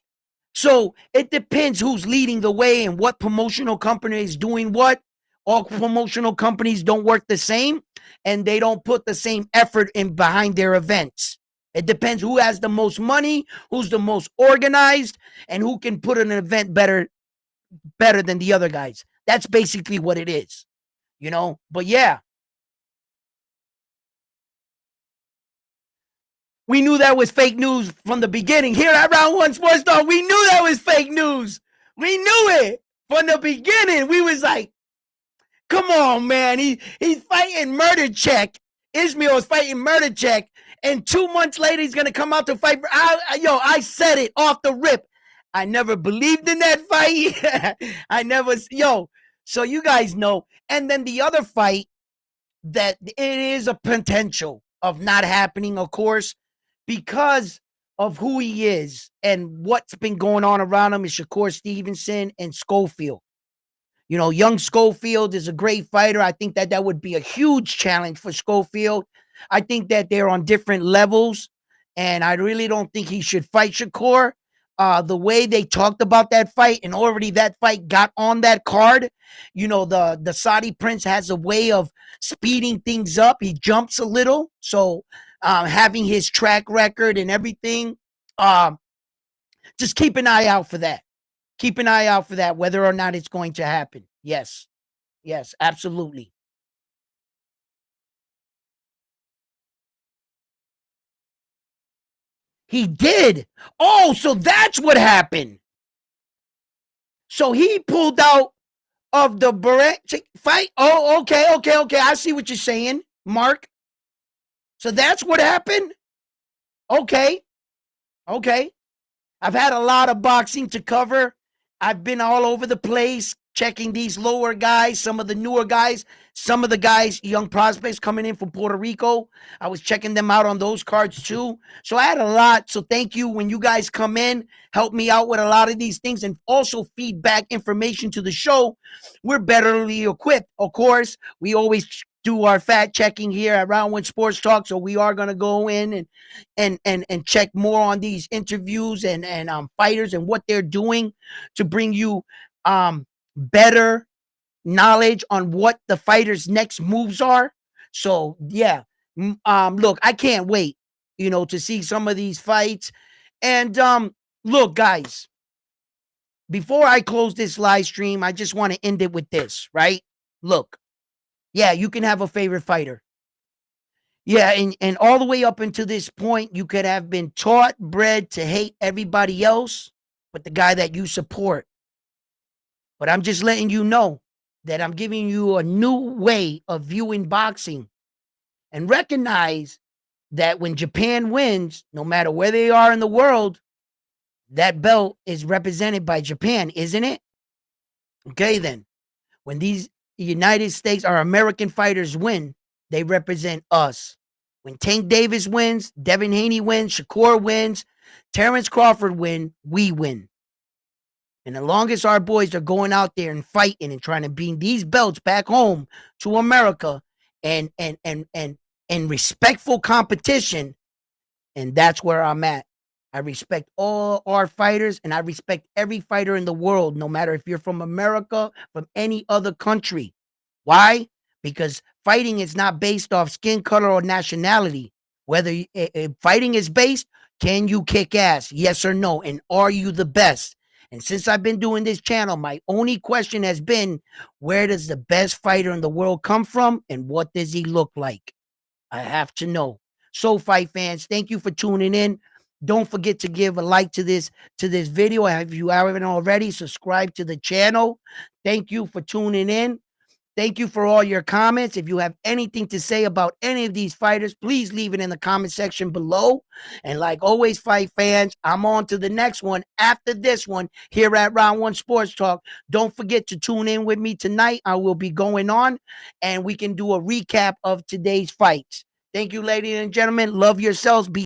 [SPEAKER 1] So it depends who's leading the way and what promotional company is doing what. All promotional companies don't work the same, and they don't put the same effort in behind their events. It depends who has the most money, who's the most organized, and who can put an event better than the other guys. That's basically what it is, you know? But yeah, we knew that was fake news from the beginning. Here at Round One Sports Talk, we knew that was fake news. We knew it from the beginning. We was like, come on, man. He's fighting Murder Check. Ismail is fighting Murder Check. And 2 months later, he's going to come out to fight. I said it off the rip. I never believed in that fight. So you guys know. And then the other fight that it is a potential of not happening, of course, because of who he is and what's been going on around him is Shakur Stevenson and Schofield. You know, young Schofield is a great fighter. I think that would be a huge challenge for Schofield. I think that they're on different levels, and I really don't think he should fight Shakur. The way they talked about that fight, and already that fight got on that card. You know, the Saudi Prince has a way of speeding things up. He jumps a little, so having his track record and everything, um, just keep an eye out for that. Keep an eye out for that, whether or not it's going to happen. Yes. Yes, absolutely. He did. Oh, so that's what happened. So he pulled out of the Barrett fight. Oh, okay. I see what you're saying, Mark. So that's what happened. Okay, okay. I've had a lot of boxing to cover. I've been all over the place checking these lower guys, some of the newer guys, some of the guys, young prospects coming in from Puerto Rico. I was checking them out on those cards too. So I had a lot. So thank you when you guys come in, help me out with a lot of these things, and also feedback information to the show. We're betterly equipped. Of course, we always do our fact checking here at Round One Sports Talk. So we are going to go in and check more on these interviews and fighters and what they're doing to bring you better knowledge on what the fighters' next moves are. So yeah, look, I can't wait, to see some of these fights. And look, guys, before I close this live stream, I just want to end it with this, right? Look, yeah, you can have a favorite fighter. Yeah, and all the way up until this point, you could have been taught, bred to hate everybody else but the guy that you support. But I'm just letting you know that I'm giving you a new way of viewing boxing, and recognize that when Japan wins, no matter where they are in the world, that belt is represented by Japan, isn't it? Okay, then. When these United States, our American fighters win, they represent us. When Tank Davis wins, Devin Haney wins, Shakur wins, Terrence Crawford win, we win. And as long as our boys are going out there and fighting and trying to bring these belts back home to America and respectful competition, and that's where I'm at. I respect all our fighters, and I respect every fighter in the world, no matter if you're from America, from any other country. Why? Because fighting is not based off skin color or nationality. Whether fighting is based, can you kick ass? Yes or no? And are you the best? And since I've been doing this channel, my only question has been, where does the best fighter in the world come from, and what does he look like? I have to know. So, fight fans, thank you for tuning in. Don't forget to give a like to this video. If you haven't already, subscribe to the channel. Thank you for tuning in. Thank you for all your comments. If you have anything to say about any of these fighters, please leave it in the comment section below. And like always, fight fans, I'm on to the next one after this one here at Round One Sports Talk. Don't forget to tune in with me tonight. I will be going on, and we can do a recap of today's fights. Thank you, ladies and gentlemen. Love yourselves. Be